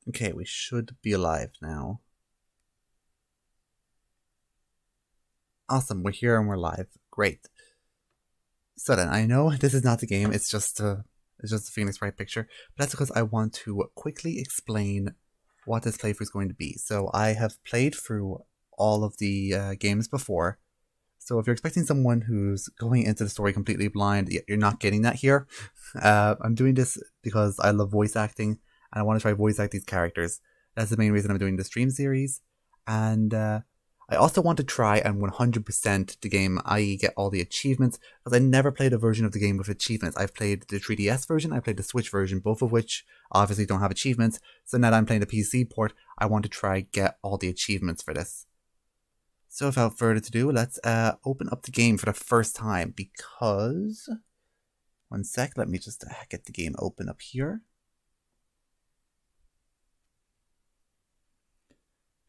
Okay, we should be alive now. Awesome, we're here and we're live. Great. So then, I know this is not the game, it's just a Phoenix Wright picture, but that's because I want to quickly explain what this playthrough is going to be. So I have played through all of the games before, so if you're expecting someone who's going into the story completely blind, you're not getting that here. I'm doing this because I love voice acting, and I want to try voice act these characters. That's the main reason I'm doing the stream series, and I also want to try and 100% the game, i.e. get all the achievements, because I never played a version of the game with achievements. I've played the 3DS version, I played the Switch version, both of which obviously don't have achievements, so now that I'm playing the PC port, I want to try get all the achievements for this. So without further ado, let's open up the game for the first time, because... One sec, let me just get the game open up here.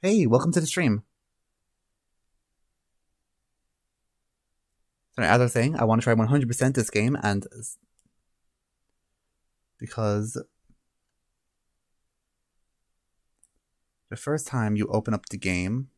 Hey, welcome to the stream. So as I was saying, I want to try 100% this game, and because the first time you open up the game,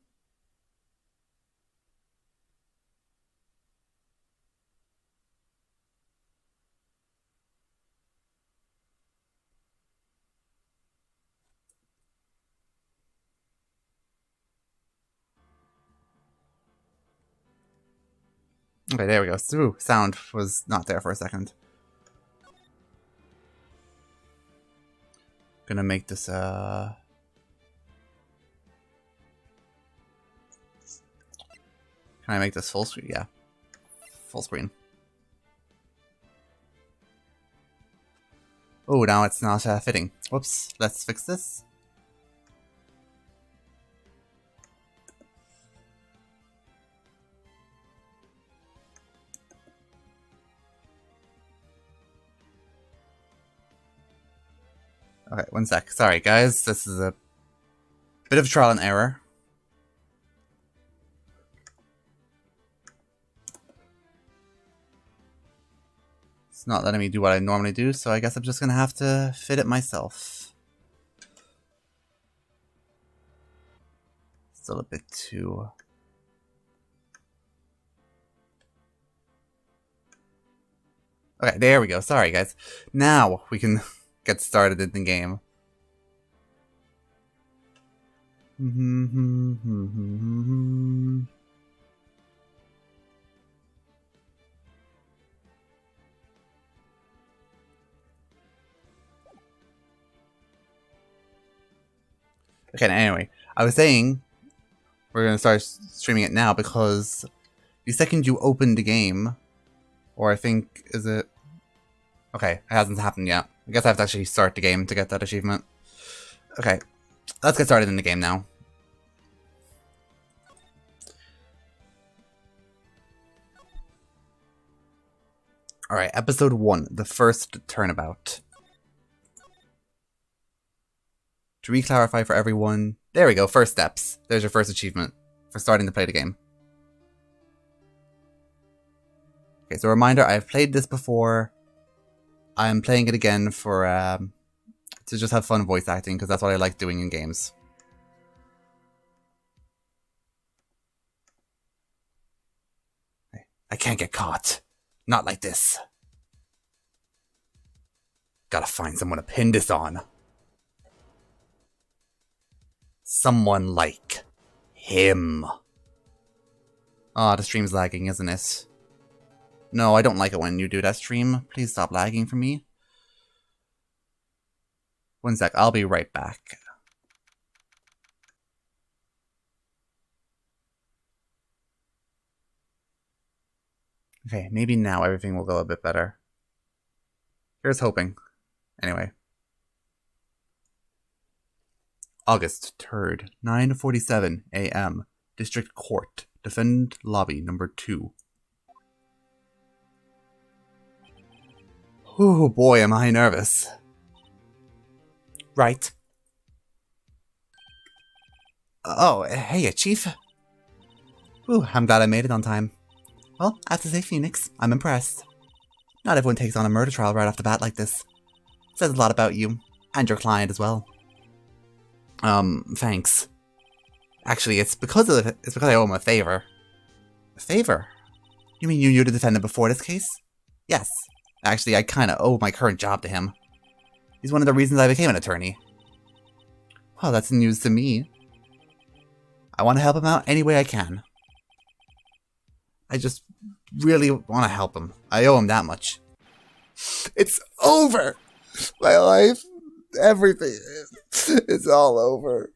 okay, there we go. Ooh, sound was not there for a second. Gonna make this, Can I make this full screen? Yeah. Full screen. Oh, now it's not fitting. Whoops. Let's fix this. Okay, one sec. Sorry, guys. This is a bit of trial and error. It's not letting me do what I normally do, so I guess I'm just gonna have to fit it myself. Still a bit too... Okay, there we go. Sorry, guys. Now we can get started in the game. Okay, anyway, I was saying we're going to start streaming it now because the second you open the game, or I think, is it... Okay, it hasn't happened yet. I guess I have to actually start the game to get that achievement. Okay, let's get started in the game now. Alright, episode 1, the first turnabout. To re-clarify for everyone, there we go, first steps. There's your first achievement for starting to play the game. Okay, so a reminder, I've played this before. I'm playing it again for, to just have fun voice acting, because that's what I like doing in games. I can't get caught. Not like this. Gotta find someone to pin this on. Someone like him. Oh, the stream's lagging, isn't it? No, I don't like it when you do that, stream. Please stop lagging for me. One sec, I'll be right back. Okay, maybe now everything will go a bit better. Here's hoping. Anyway. August 3rd, 9:47 a.m. District Court. Defendant Lobby number 2. Oh boy, am I nervous. Right. Oh, hey, Chief. Ooh, I'm glad I made it on time. Well, I have to say, Phoenix, I'm impressed. Not everyone takes on a murder trial right off the bat like this. Says a lot about you, and your client as well. Thanks. Actually, it's because I owe him a favor. A favor? You mean you knew the defendant before this case? Yes. Actually, I kinda owe my current job to him. He's one of the reasons I became an attorney. Well, that's news to me. I want to help him out any way I can. I just really want to help him. I owe him that much. It's over! My life, everything, it's all over.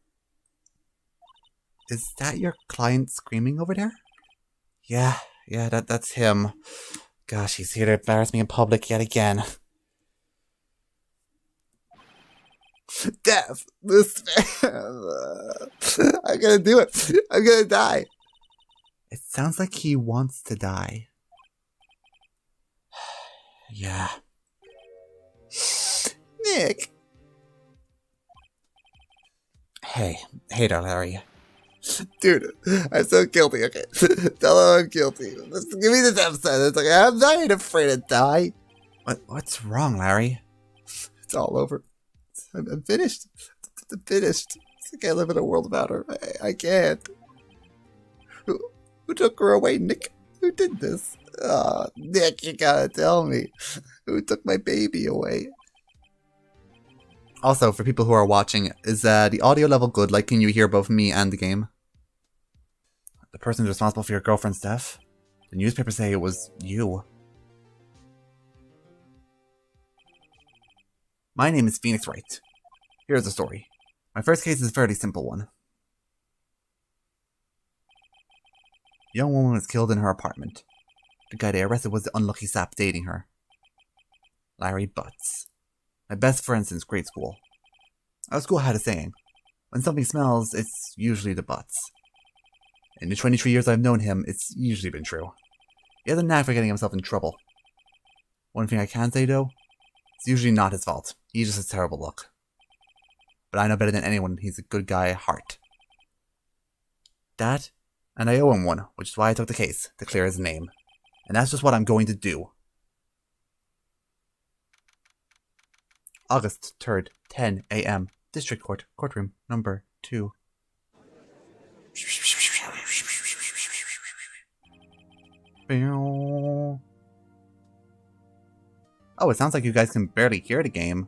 Is that your client screaming over there? Yeah, that's him. Gosh, he's here to embarrass me in public yet again. Death! I'm gonna do it! I'm gonna die! It sounds like he wants to die. Yeah. Nick! Hey there, Larry. Dude, I'm so guilty, okay? Tell him I'm guilty. Listen, give me the death sentence, okay? I'm not afraid to die. What's wrong, Larry? It's all over. I'm finished. I'm finished. I can't live in a world without her. I can't. Who took her away, Nick? Who did this? Oh, Nick, you gotta tell me. Who took my baby away? Also, for people who are watching, is the audio level good? Like, can you hear both me and the game? The person who's responsible for your girlfriend's death? The newspapers say it was you. My name is Phoenix Wright. Here's the story. My first case is a fairly simple one. A young woman was killed in her apartment. The guy they arrested was the unlucky sap dating her. Larry Butts. My best friend since grade school. Our school had a saying, when something smells, it's usually the butts. In the 23 years I've known him, it's usually been true. He has a knack for getting himself in trouble. One thing I can say though, it's usually not his fault. He just has terrible luck. But I know better than anyone he's a good guy at heart. That, and I owe him one, which is why I took the case, to clear his name. And that's just what I'm going to do. August 3rd, 10 a.m. District Court, courtroom number 2. Oh, it sounds like you guys can barely hear the game.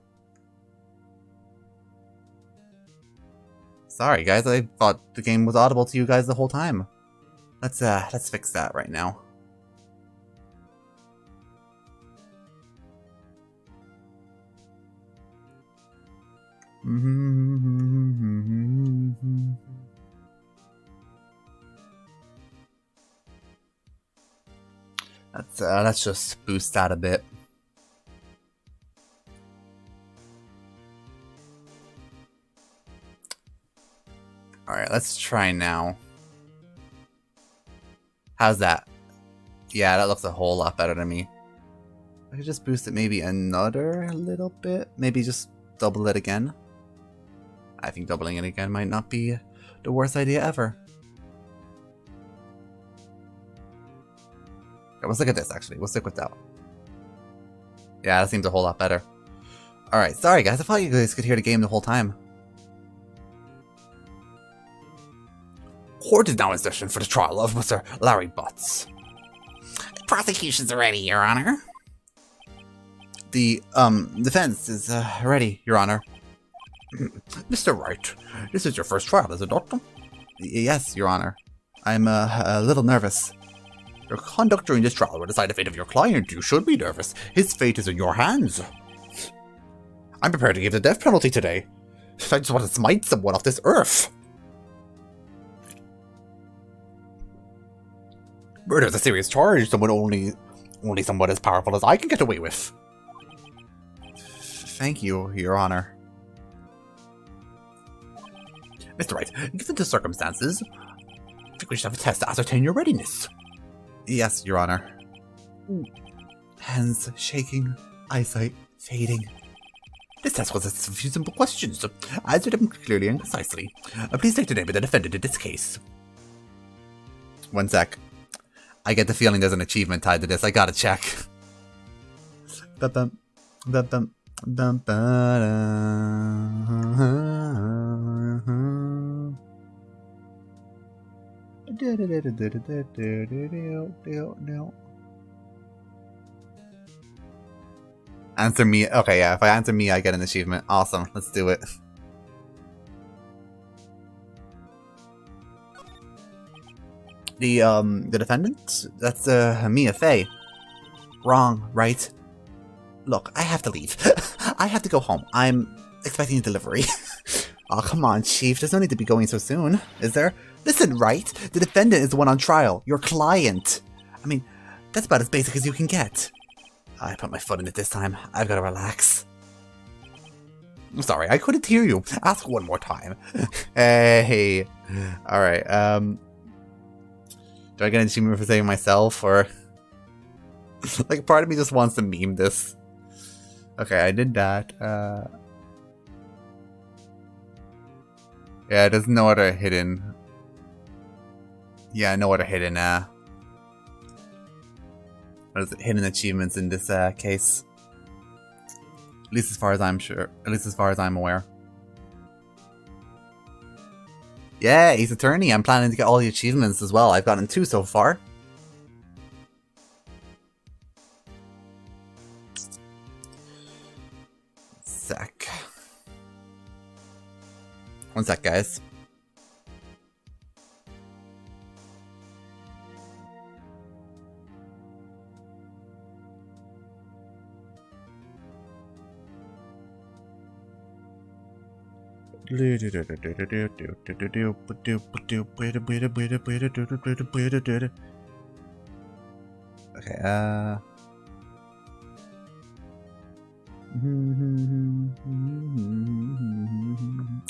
Sorry guys, I thought the game was audible to you guys the whole time. Let's fix that right now. Let's just boost that a bit. Alright, let's try now. How's that? Yeah, that looks a whole lot better to me. I could just boost it maybe another little bit. Maybe just double it again. I think doubling it again might not be the worst idea ever. Okay, let's look at this actually. We'll stick with that. Yeah, that seems a whole lot better. Alright, sorry guys, I thought you guys could hear the game the whole time. Court is now in session for the trial of Mr. Larry Butts. Prosecution's ready, Your Honor. The, defense is, ready, Your Honor. Mr. Wright, this is your first trial, is it not? Yes, Your Honor. I'm, a little nervous. Your conduct during this trial will decide the fate of your client. You should be nervous. His fate is in your hands. I'm prepared to give the death penalty today. I just want to smite someone off this earth. Murder is a serious charge, someone only someone as powerful as I can get away with. Thank you, Your Honor. Mr. Wright, given the circumstances, I think we should have a test to ascertain your readiness. Yes, Your Honor. Hands shaking, eyesight fading. This test was a few simple questions. Answer them clearly and concisely. Please state the name of the defendant in this case. One sec. I get the feeling there's an achievement tied to this. I gotta check. Answer me. Okay, yeah, if I answer me, I get an achievement. Awesome, let's do it. The defendant? That's Mia Fey. Wrong, right? Look, I have to leave. I have to go home. I'm expecting a delivery. Oh, come on, Chief. There's no need to be going so soon, is there? Listen, Wright. The defendant is the one on trial. Your client. I mean, that's about as basic as you can get. I put my foot in it this time. I've got to relax. I'm sorry, I couldn't hear you. Ask one more time. Hey. Alright, do I get an achievement for saving myself, or... like, part of me just wants to meme this. Okay, I did that. Yeah, there's no other hidden... Yeah, no other hidden, what is it? Hidden achievements in this, case. At least as far as I'm sure. At least as far as I'm aware. Yeah, Ace Attorney. I'm planning to get all the achievements as well. I've gotten 2 so far. Sec. One sec, guys. Okay,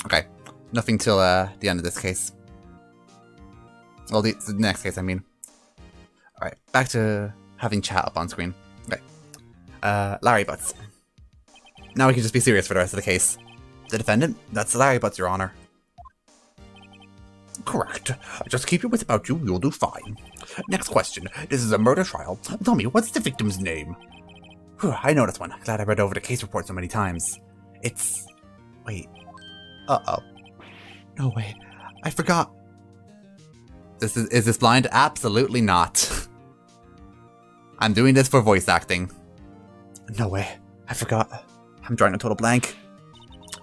okay, nothing till the end of this case. Well, the next case, I mean. Alright, back to having chat up on screen. Okay. Larry Butts. Now we can just be serious for the rest of the case. The defendant? That's Larry Butts, Your Honor. Correct. Just keep your wits about you, you'll do fine. Next question. This is a murder trial. Tell me, what's the victim's name? Whew, I know this one. Glad I read over the case report so many times. It's... Wait. Uh-oh. No way. I forgot. Is this blind? Absolutely not. I'm doing this for voice acting. No way. I forgot. I'm drawing a total blank.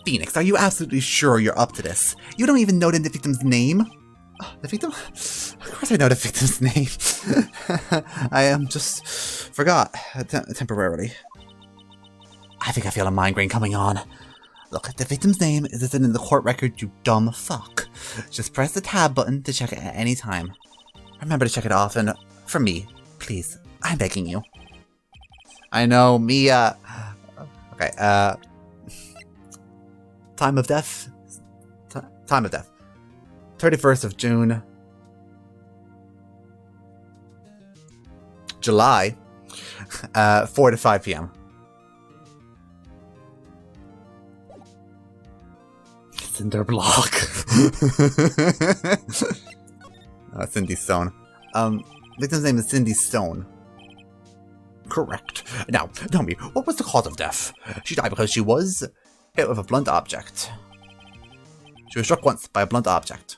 Phoenix, are you absolutely sure you're up to this? You don't even know the victim's name? Oh, the victim? Of course I know the victim's name. I just forgot temporarily. I think I feel a migraine coming on. Look, the victim's name is listed in the court record, you dumb fuck. Just press the tab button to check it at any time. Remember to check it often. For me, please. I'm begging you. I know, Mia. Okay, time of death? Time of death. 31st of June. July. 4 to 5 p.m. Cinder block. Cindy Stone. Victim's name is Cindy Stone. Correct. Now, tell me, what was the cause of death? She died because she was hit with a blunt object. She was struck once by a blunt object.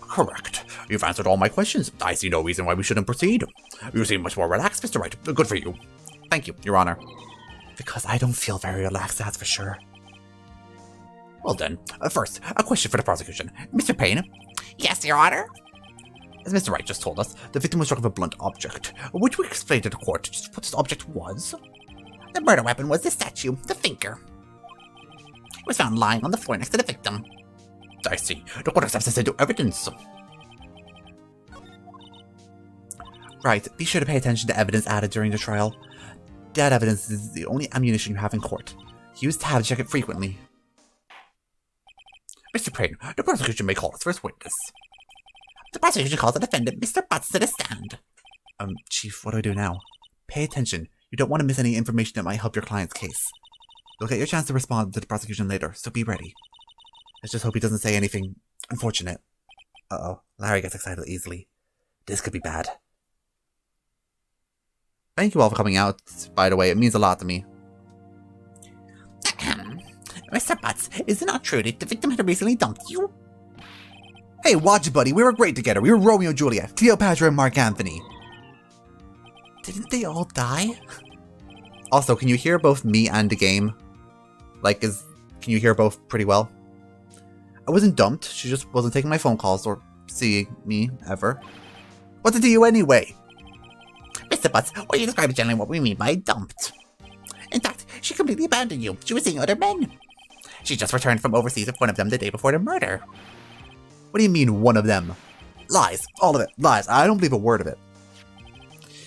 Correct. You've answered all my questions. I see no reason why we shouldn't proceed. You seem much more relaxed, Mr. Wright. Good for you. Thank you, Your Honor. Because I don't feel very relaxed, that's for sure. Well then, first, a question for the prosecution. Mr. Payne? Yes, Your Honor? As Mr. Wright just told us, the victim was struck with a blunt object. Would you explain to the court just what this object was? The murder weapon was the statue, the finger. It was found lying on the floor next to the victim. I see. The court accepts this into evidence. Right, be sure to pay attention to evidence added during the trial. That evidence is the only ammunition you have in court. Use tab to check it frequently. Mr. Payne, the prosecution may call its first witness. The prosecution calls the defendant, Mr. Butts, to the stand. Chief, what do I do now? Pay attention. You don't want to miss any information that might help your client's case. You'll get your chance to respond to the prosecution later, so be ready. Let's just hope he doesn't say anything unfortunate. Uh-oh, Larry gets excited easily. This could be bad. Thank you all for coming out, by the way. It means a lot to me. Mr. Butts, is it not true that the victim had recently dumped you? Hey, watch it, buddy. We were great together. We were Romeo and Juliet, Cleopatra and Mark Anthony. Didn't they all die? Also, can you hear both me and the game? Like, can you hear both pretty well? I wasn't dumped. She just wasn't taking my phone calls or seeing me ever. What did you anyway? Mr. Butts, what you describe is generally what we mean by dumped. In fact, she completely abandoned you. She was seeing other men. She just returned from overseas with one of them the day before the murder. What do you mean, one of them? Lies. All of it. Lies. I don't believe a word of it.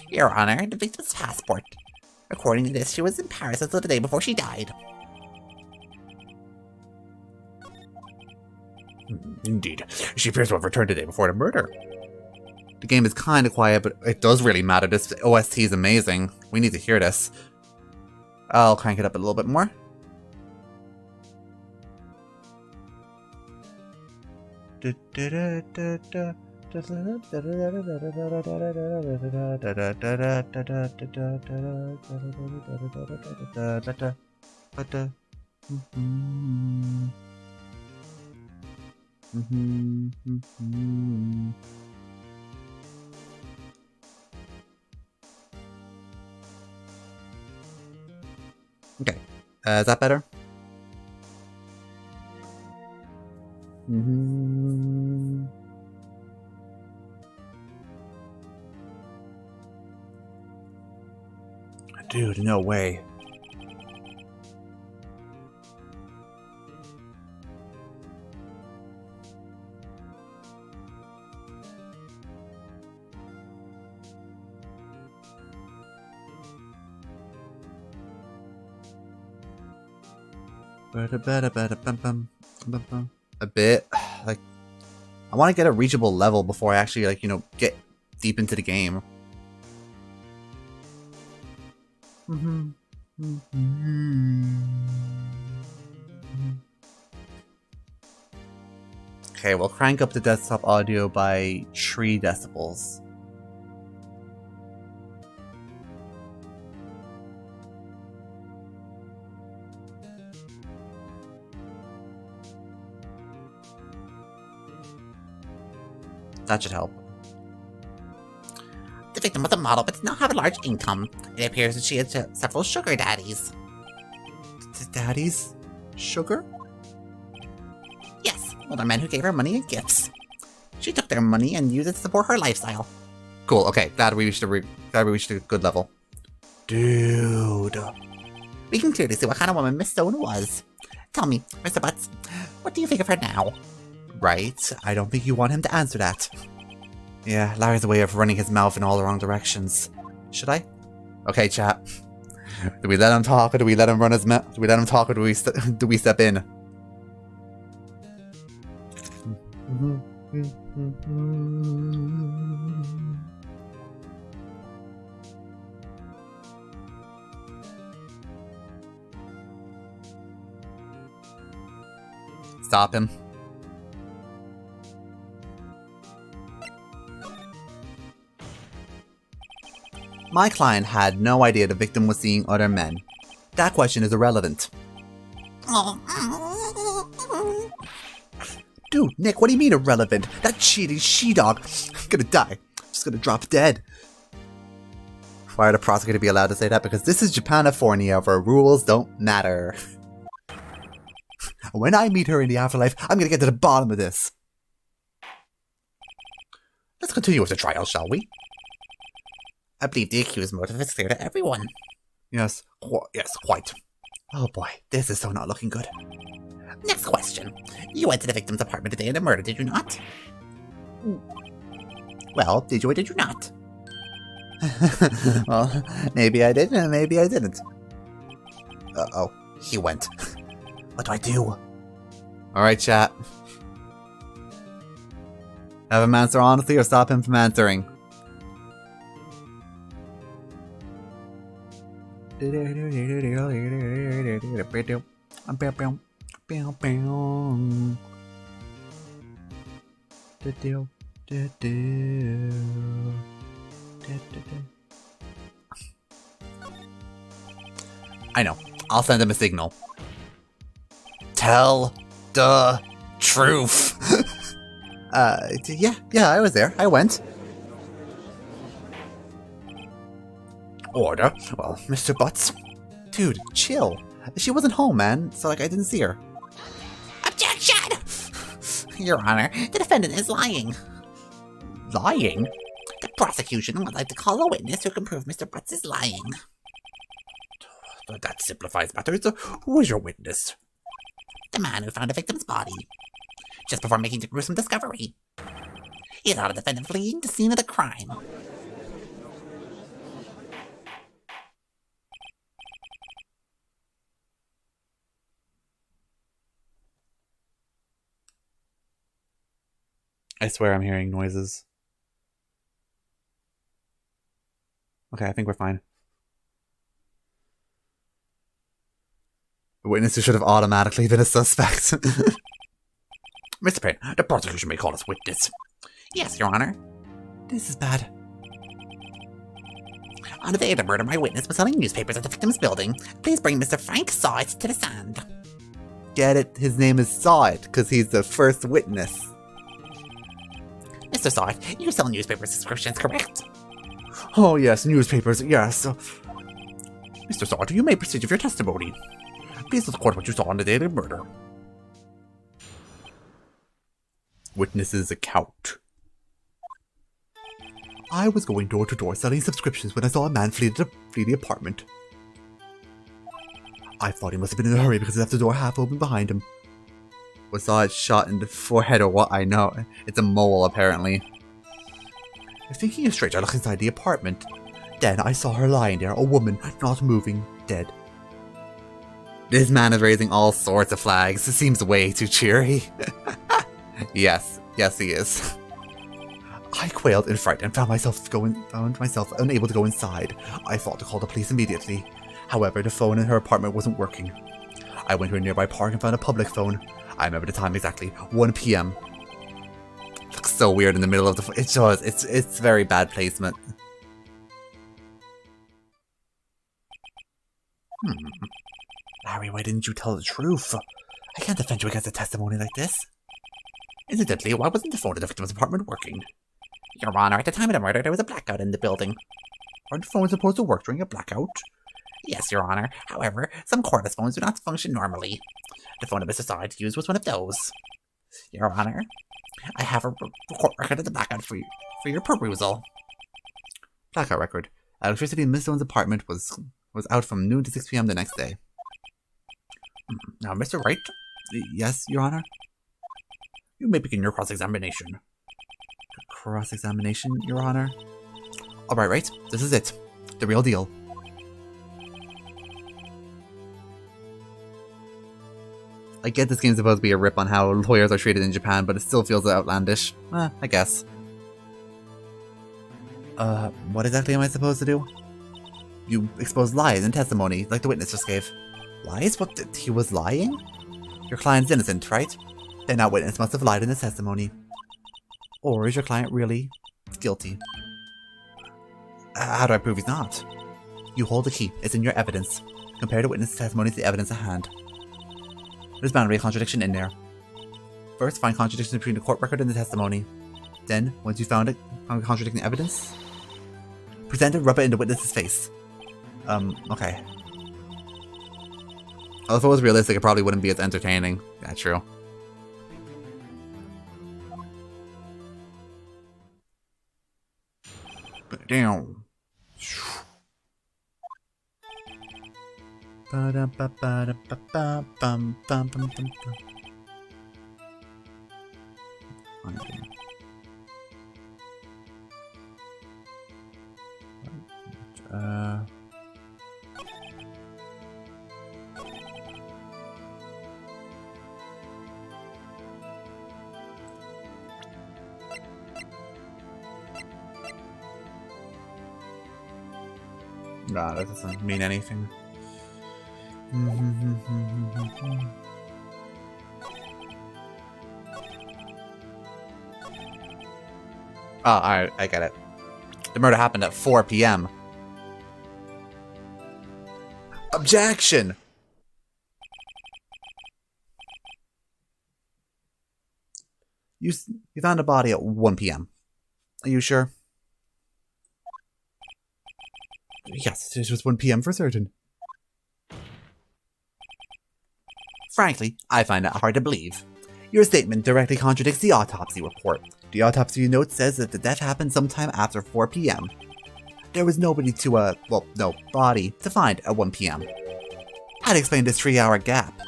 Your Honor, the victim's passport. According to this, she was in Paris until the day before she died. Indeed. She appears to have returned the day before the murder. The game is kind of quiet, but it does really matter. This OST is amazing. We need to hear this. I'll crank it up a little bit more. Okay, is that better? Dude, no way. A bit. Like, I want to get a reachable level before I actually, like, you know, get deep into the game. Okay, we'll crank up the desktop audio by 3 decibels. That should help. The victim was a model but did not have a large income. It appears that she had several sugar daddies. Daddies? Sugar? Yes, older men who gave her money and gifts. She took their money and used it to support her lifestyle. Cool, okay, glad we reached a good level. Dude. We can clearly see what kind of woman Miss Stone was. Tell me, Mr. Butts, what do you think of her now? Right, I don't think you want him to answer that. Yeah, Larry's a way of running his mouth in all the wrong directions. Should I? Okay, chat. Do we let him talk, or do we let him run his mouth? Do we let him talk, or do we step in? Stop him. My client had no idea the victim was seeing other men. That question is irrelevant. Dude, Nick, what do you mean irrelevant? That cheating she-dog. I'm gonna die. I'm just gonna drop dead. Why are the prosecutor be allowed to say that? Because this is Japanafornia, where rules don't matter. When I meet her in the afterlife, I'm gonna get to the bottom of this. Let's continue with the trial, shall we? I believe the accused's motive is clear to everyone. Yes, yes, quite. Oh boy, this is so not looking good. Next question. You went to the victim's apartment the day of the murder, did you not? Well, did you or did you not? Well, maybe I did and maybe I didn't. Uh-oh, He went. what do I do? Alright, chat. Have him answer honestly or stop him from answering. I know. I'll send him a signal. Tell the truth. Yeah, I was there. I went. Order. Well, Mr. Butts. Dude, chill. She wasn't home, man, so, like, I didn't see her. Objection! Your Honor, the defendant is lying. Lying? The prosecution would like to call a witness who can prove Mr. Butts is lying. That simplifies matters. Who is your witness? The man who found the victim's body, just before making the gruesome discovery. He saw the defendant fleeing the scene of the crime. I swear I'm hearing noises. Okay, I think we're fine. The witness who should have automatically been a suspect. Mr. Payne, the prosecution may call us witness. Yes, Your Honor. This is bad. On the day of the murder, my witness was selling newspapers at the victim's building. Please bring Mr. Frank Sawit to the stand. Get it? His name is Sawit, because he's the first witness. Mr. Sawit, you sell newspaper subscriptions, correct? Oh yes, newspapers, yes. Mr. Sawit, you may proceed with your testimony. Please tell the court what you saw on the day of the murder. Witness's account. I was going door to door selling subscriptions when I saw a man flee the apartment. I thought he must have been in a hurry because he left the door half open behind him. Was Sawit shot in the forehead or what? I know. It's a mole, apparently. Thinking straight, I looked inside the apartment. Then I saw her lying there, a woman, not moving, dead. This man is raising all sorts of flags. It seems way too cheery. Yes, he is. I quailed in fright and found myself unable to go inside. I thought to call the police immediately. However, the phone in her apartment wasn't working. I went to a nearby park and found a public phone. I remember the time exactly, 1 p.m. Looks so weird in the middle of the... It does. It's very bad placement. Larry, why didn't you tell the truth? I can't defend you against a testimony like this. Incidentally, why wasn't the phone in the victim's apartment working? Your Honor, at the time of the murder, there was a blackout in the building. Aren't phones supposed to work during a blackout? Yes, Your Honor. However, some cordless phones do not function normally. The phone that Mr. Sawit used was one of those. Your Honor, I have a court record of the blackout for your perusal. Blackout record. Electricity in Miss Stone's apartment was out from noon to 6 p.m. the next day. Now, Mr. Wright? Yes, Your Honor? You may begin your cross-examination. Cross-examination, Your Honor? Alright, right? This is it. The real deal. I get this game's supposed to be a rip on how lawyers are treated in Japan, but it still feels outlandish. I guess. What exactly am I supposed to do? You expose lies in testimony, like the witness just gave. Lies? What? He was lying? Your client's innocent, right? Then that witness must have lied in his testimony. Or is your client really guilty? How do I prove he's not? You hold the key. It's in your evidence. Compare the witness' testimony to the evidence at hand. There's bound to be a contradiction in there. First, find contradictions between the court record and the testimony. Then, once you found contradicting evidence, present it, rub it in the witness's face. Okay. Well, if it was realistic, it probably wouldn't be as entertaining. Yeah, true. Damn. Nah, that doesn't mean anything. Oh, alright, I get it. The murder happened at 4 p.m. Objection! You found a body at 1 p.m. Are you sure? Yes, it was 1 p.m. for certain. Frankly, I find that hard to believe. Your statement directly contradicts the autopsy report. The autopsy note says that the death happened sometime after 4 p.m. There was nobody body to find at 1 p.m. I'd explain this 3-hour gap.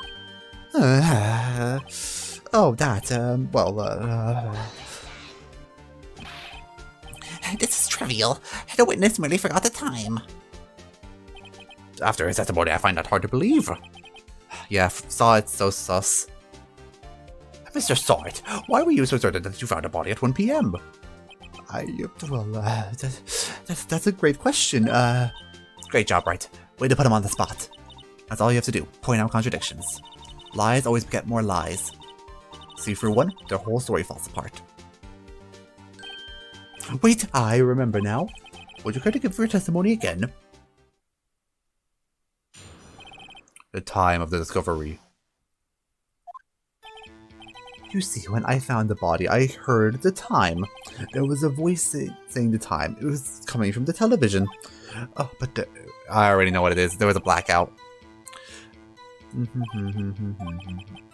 This is trivial. The witness merely forgot the time. After his testimony, I find that hard to believe. Yeah, saw it, so sus. Mr. Sword, why were you so certain that you found a body at 1 p.m.? That's a great question. Great job, Wright. Way to put him on the spot. That's all you have to do. Point out contradictions. Lies always beget more lies. See through one, their whole story falls apart. Wait, I remember now. Would you care to give your testimony again? The time of the discovery. You see, when I found the body, I heard the time. There was a voice saying the time. It was coming from the television. Oh, but I already know what it is. There was a blackout.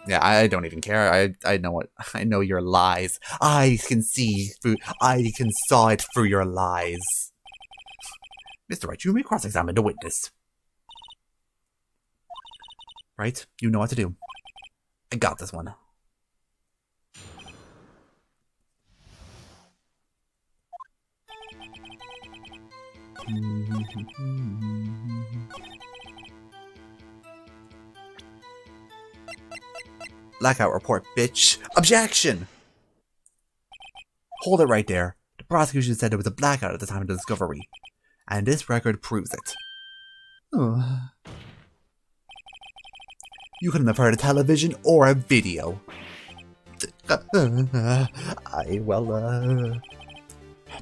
Yeah, I don't even care. I know what. I know your lies. I can saw it through your lies. Mr. Wright, you may cross-examine the witness. Right? You know what to do. I got this one. Blackout report, bitch. Objection! Hold it right there. The prosecution said there was a blackout at the time of the discovery. And this record proves it. You couldn't have heard a television or a video. The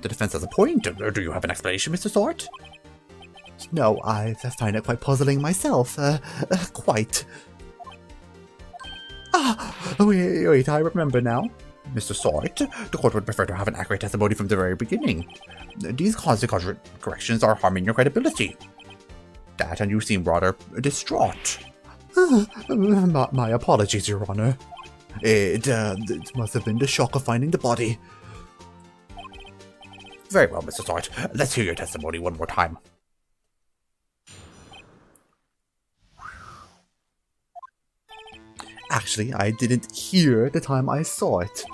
defense has a point. Do you have an explanation, Mr. Sword? No, I find it quite puzzling myself. Quite. Wait, I remember now. Mr. Sword, the court would prefer to have an accurate testimony from the very beginning. These constant corrections are harming your credibility. That and you seem rather distraught. My apologies, Your Honor. It must have been the shock of finding the body. Very well, Mr. Sword. Let's hear your testimony one more time. Actually, I didn't hear the time I saw it.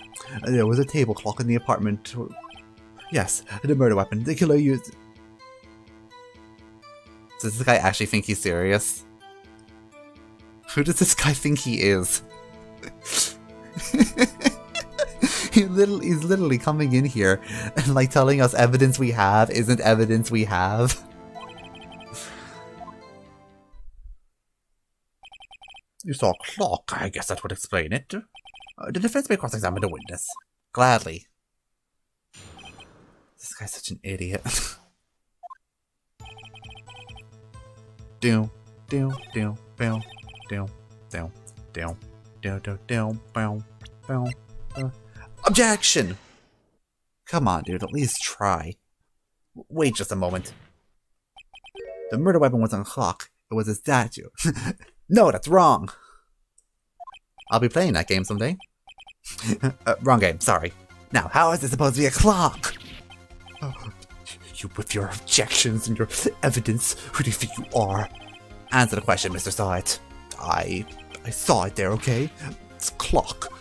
There was a table clock in the apartment. Yes, the murder weapon. The killer used... Does this guy actually think he's serious? Who does this guy think he is? He's literally coming in here and like telling us evidence we have isn't evidence we have. You saw a clock. I guess that would explain it. The defense may cross-examine the witness. Gladly. This guy's such an idiot. Objection! Come on, dude, at least try. Wait just a moment. The murder weapon wasn't a clock, it was a statue. No, that's wrong! I'll be playing that game someday. Wrong game, sorry. Now, how is it supposed to be a clock? You with your objections and your evidence, who do you think you are? Answer the question, Mr. Side. I saw it there, okay? It's a clock.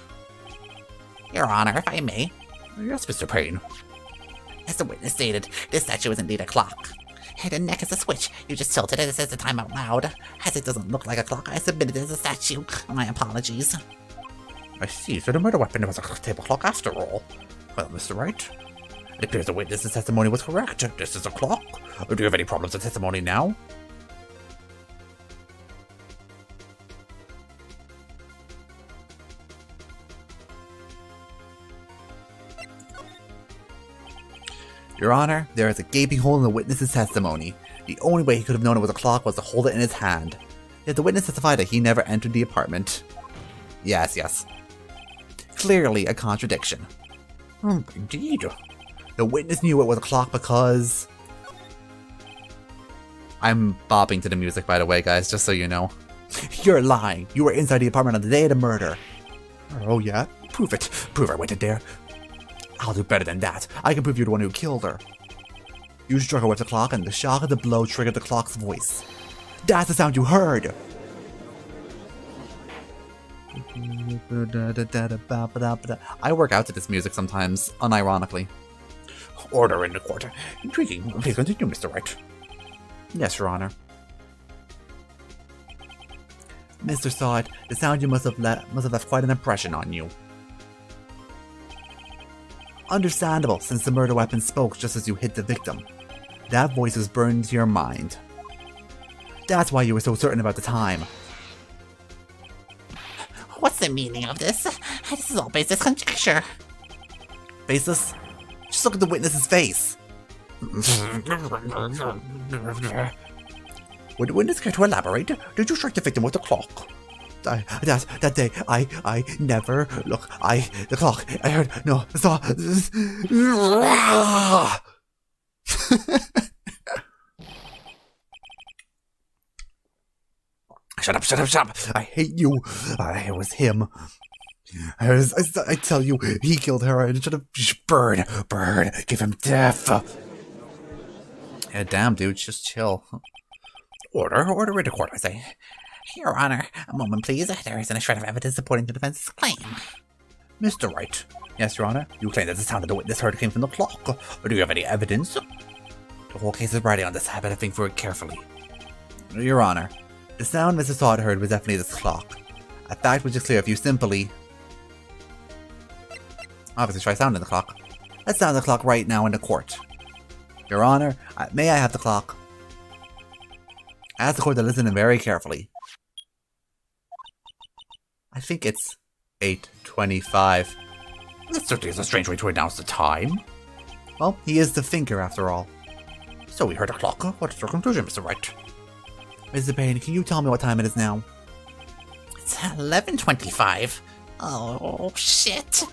Your Honor, if I may. Yes, Mr. Payne. As the witness stated, this statue is indeed a clock. The neck is a switch. You just tilted it. It says the time out loud. As it doesn't look like a clock, I submitted it as a statue. My apologies. I see, so the murder weapon was a table clock after all. Well, Mr. Wright, it appears the witness's testimony was correct. This is a clock. Do you have any problems with testimony now? Your Honor, there is a gaping hole in the witness's testimony. The only way he could have known it was a clock was to hold it in his hand. Yet the witness testified that he never entered the apartment. Yes. Clearly a contradiction. Indeed. The witness knew it was a clock because... I'm bopping to the music, by the way, guys, just so you know. You're lying. You were inside the apartment on the day of the murder. Oh, yeah? Prove it. Prove I went in there. I'll do better than that. I can prove you're the one who killed her. You struck her with the clock, and the shock of the blow triggered the clock's voice. That's the sound you heard! I work out to this music sometimes, unironically. Order in the court. Intriguing. Please continue, Mr. Wright. Yes, Your Honor. Mr. Sod, the sound you must have left quite an impression on you. Understandable, since the murder weapon spoke just as you hit the victim. That voice was burned into your mind. That's why you were so certain about the time. What's the meaning of this? This is all baseless conjecture. Baseless? Just look at the witness's face. Would the witness care to elaborate? Did you strike the victim with the clock? That day, I never, the clock, I heard, no, saw, Shut up. I hate you. It was him. I tell you, he killed her and should have burn, give him death. Yeah, damn, dude, just chill. Order in the court, I say. Your Honor, a moment, please. There isn't a shred of evidence supporting the defense's claim. Mr. Wright. Yes, Your Honor. You claim that the sound of the witness heard came from the clock, but do you have any evidence? The whole case is riding on this habit of thinking through it carefully. Your Honor, the sound Mr. Sod heard was definitely this clock. A fact which is clear if you simply... Obviously try sounding the clock. Let's sound the clock right now in the court. Your Honor, may I have the clock? I ask the court to listen very carefully. I think it's 8:25. That certainly is a strange way to announce the time. Well, he is the thinker after all. So we heard a clock. What is your conclusion, Mr. Wright? Mr. Payne, can you tell me what time it is now? It's 11:25. Oh, shit.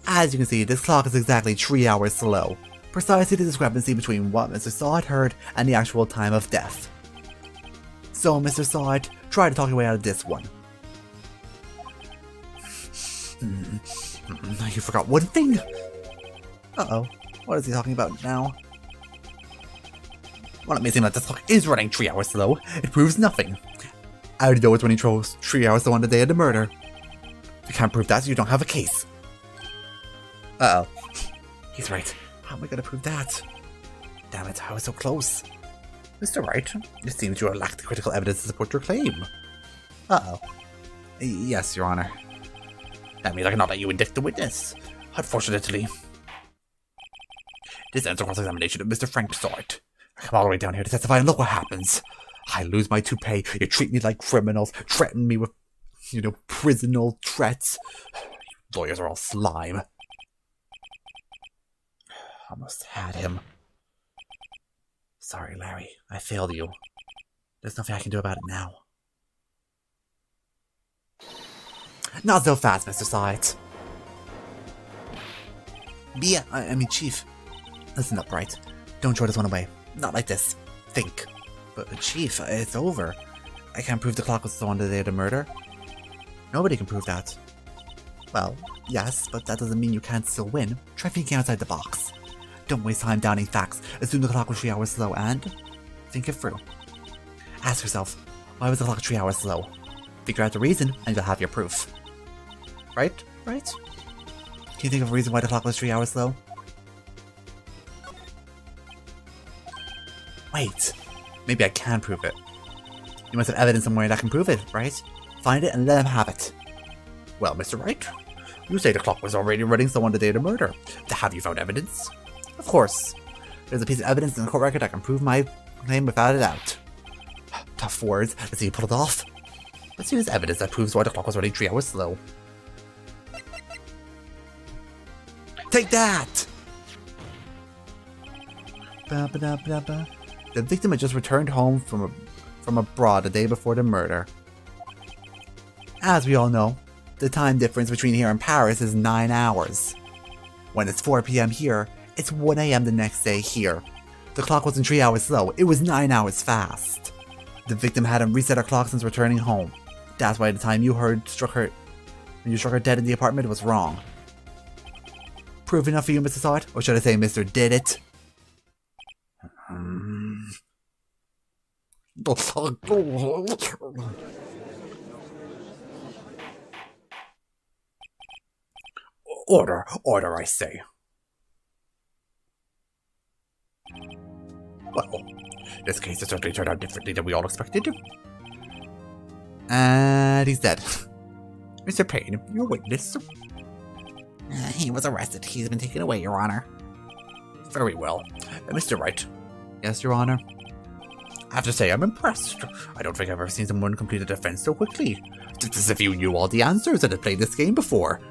As you can see, this clock is exactly 3 hours slow. Precisely the discrepancy between what Mr. Sod heard and the actual time of death. So, Mr. Sod, try to talk your way out of this one. You forgot one thing? Uh-oh. What is he talking about now? Well, it may seem that this clock is running 3 hours slow. It proves nothing. I already know it's when he chose 3 hours slow on the day of the murder. If you can't prove that, you don't have a case. Uh-oh. He's right. How am I gonna prove that? Damn it, I was so close. Mr. Wright, it seems you lack the critical evidence to support your claim. Uh-oh. Yes, Your Honor. That means I cannot let you indict the witness. Unfortunately. This ends the cross-examination of Mr. Frank Sod. I come all the way down here to testify and look what happens. I lose my toupee, you treat me like criminals, threaten me with, prisonal threats. You lawyers are all slime. Almost had him. Sorry, Larry. I failed you. There's nothing I can do about it now. Not so fast, Mr. Side. Chief. Listen up, Wright. Don't throw this one away. Not like this. Think. But, Chief, it's over. I can't prove the clock was on the day of the murder. Nobody can prove that. Well, yes, but that doesn't mean you can't still win. Try thinking outside the box. Don't waste time downing facts. Assume the clock was 3 hours slow and think it through. Ask yourself, why was the clock 3 hours slow? Figure out the reason and you'll have your proof. Right? Right? Can you think of a reason why the clock was 3 hours slow? Wait, maybe I can prove it. You must have evidence somewhere that can prove it, right? Find it and let him have it. Well, Mr. Wright, you say the clock was already running slow on the day of the murder. Have you found evidence? Of course. There's a piece of evidence in the court record that can prove my claim without a doubt. Tough words. Let's see you pull it off. Let's see this evidence that proves why the clock was running 3 hours slow. Take that! The victim had just returned home from abroad the day before the murder. As we all know, The time difference between here and Paris is 9 hours. When it's 4 p.m. here, it's 1 a.m. the next day here. The clock wasn't 3 hours slow, it was 9 hours fast. The victim hadn't reset her clock since returning home. That's why the time you struck her dead in the apartment was wrong. Proof enough for you, Mr. Saw It? Or should I say Mr. Did It? Order, I say. Well, this case has certainly turned out differently than we all expected. And he's dead. Mr. Payne, your witness. He was arrested. He's been taken away, Your Honor. Very well. Mr. Wright. Yes, Your Honor. I have to say, I'm impressed. I don't think I've ever seen someone complete a defense so quickly. It's as if you knew all the answers and had played this game before.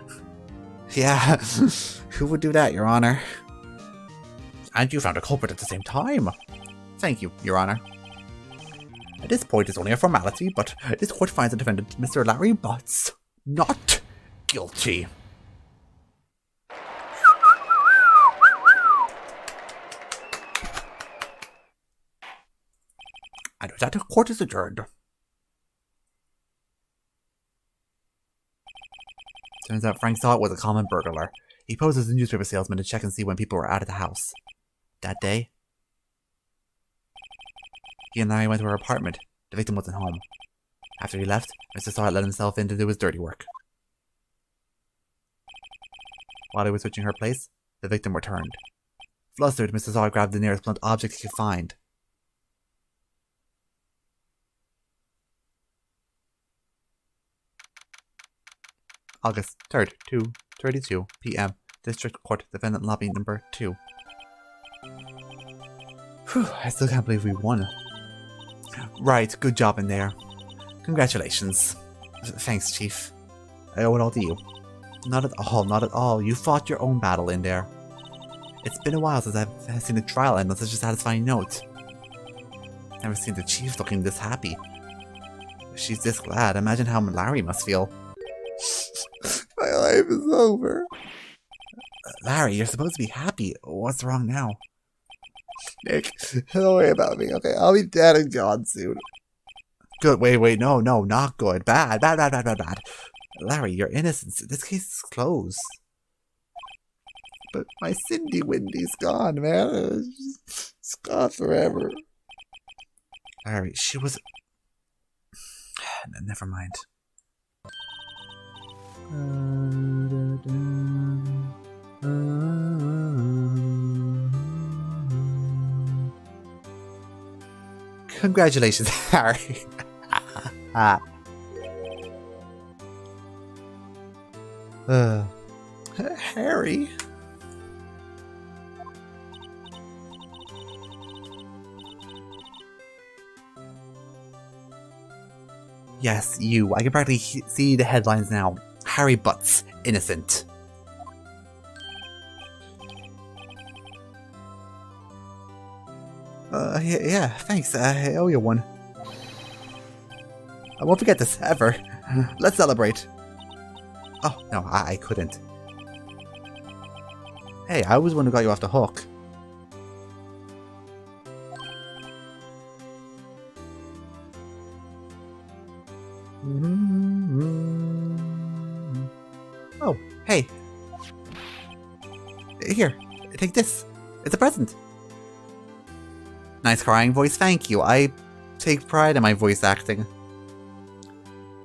Yeah, who would do that, Your Honor? And you found a culprit at the same time. Thank you, Your Honor. At this point, it's only a formality, but this court finds the defendant, Mr. Larry Butts, not guilty. And with that, the court is adjourned. Turns out Frank Saw It was a common burglar. He posed as a newspaper salesman to check and see when people were out of the house. That day, he and Larry went to her apartment. The victim wasn't home. After he left, Mr. Saw It let himself in to do his dirty work. While he was switching her place, the victim returned. Flustered, Mr. Saw It grabbed the nearest blunt object he could find. August 3rd, 2:32 p.m. District Court, Defendant Lobby Number 2. Whew, I still can't believe we won. Right, good job in there. Congratulations. Thanks, Chief. I owe it all to you. Not at all, not at all. You fought your own battle in there. It's been a while since I've seen the trial end on such a satisfying note. Never seen the Chief looking this happy. If she's this glad, imagine how Larry must feel. My life is over. Larry, you're supposed to be happy. What's wrong now? Nick, don't worry about me, okay? I'll be dead and gone soon. Good, wait, no, not good. Bad. Larry, you're innocent. This case is closed. But my Cindy Windy's gone, man. It's gone forever. Larry, she was... Never mind. Congratulations, Harry. Harry? Yes, you. I can practically see the headlines now. Harry Butts, innocent. Yeah, thanks. I owe you one. I won't forget this, ever. Let's celebrate. Oh, no, I couldn't. Hey, I was the one who got you off the hook. Oh, hey. Here, take this. It's a present. Nice crying voice, thank you. I take pride in my voice acting.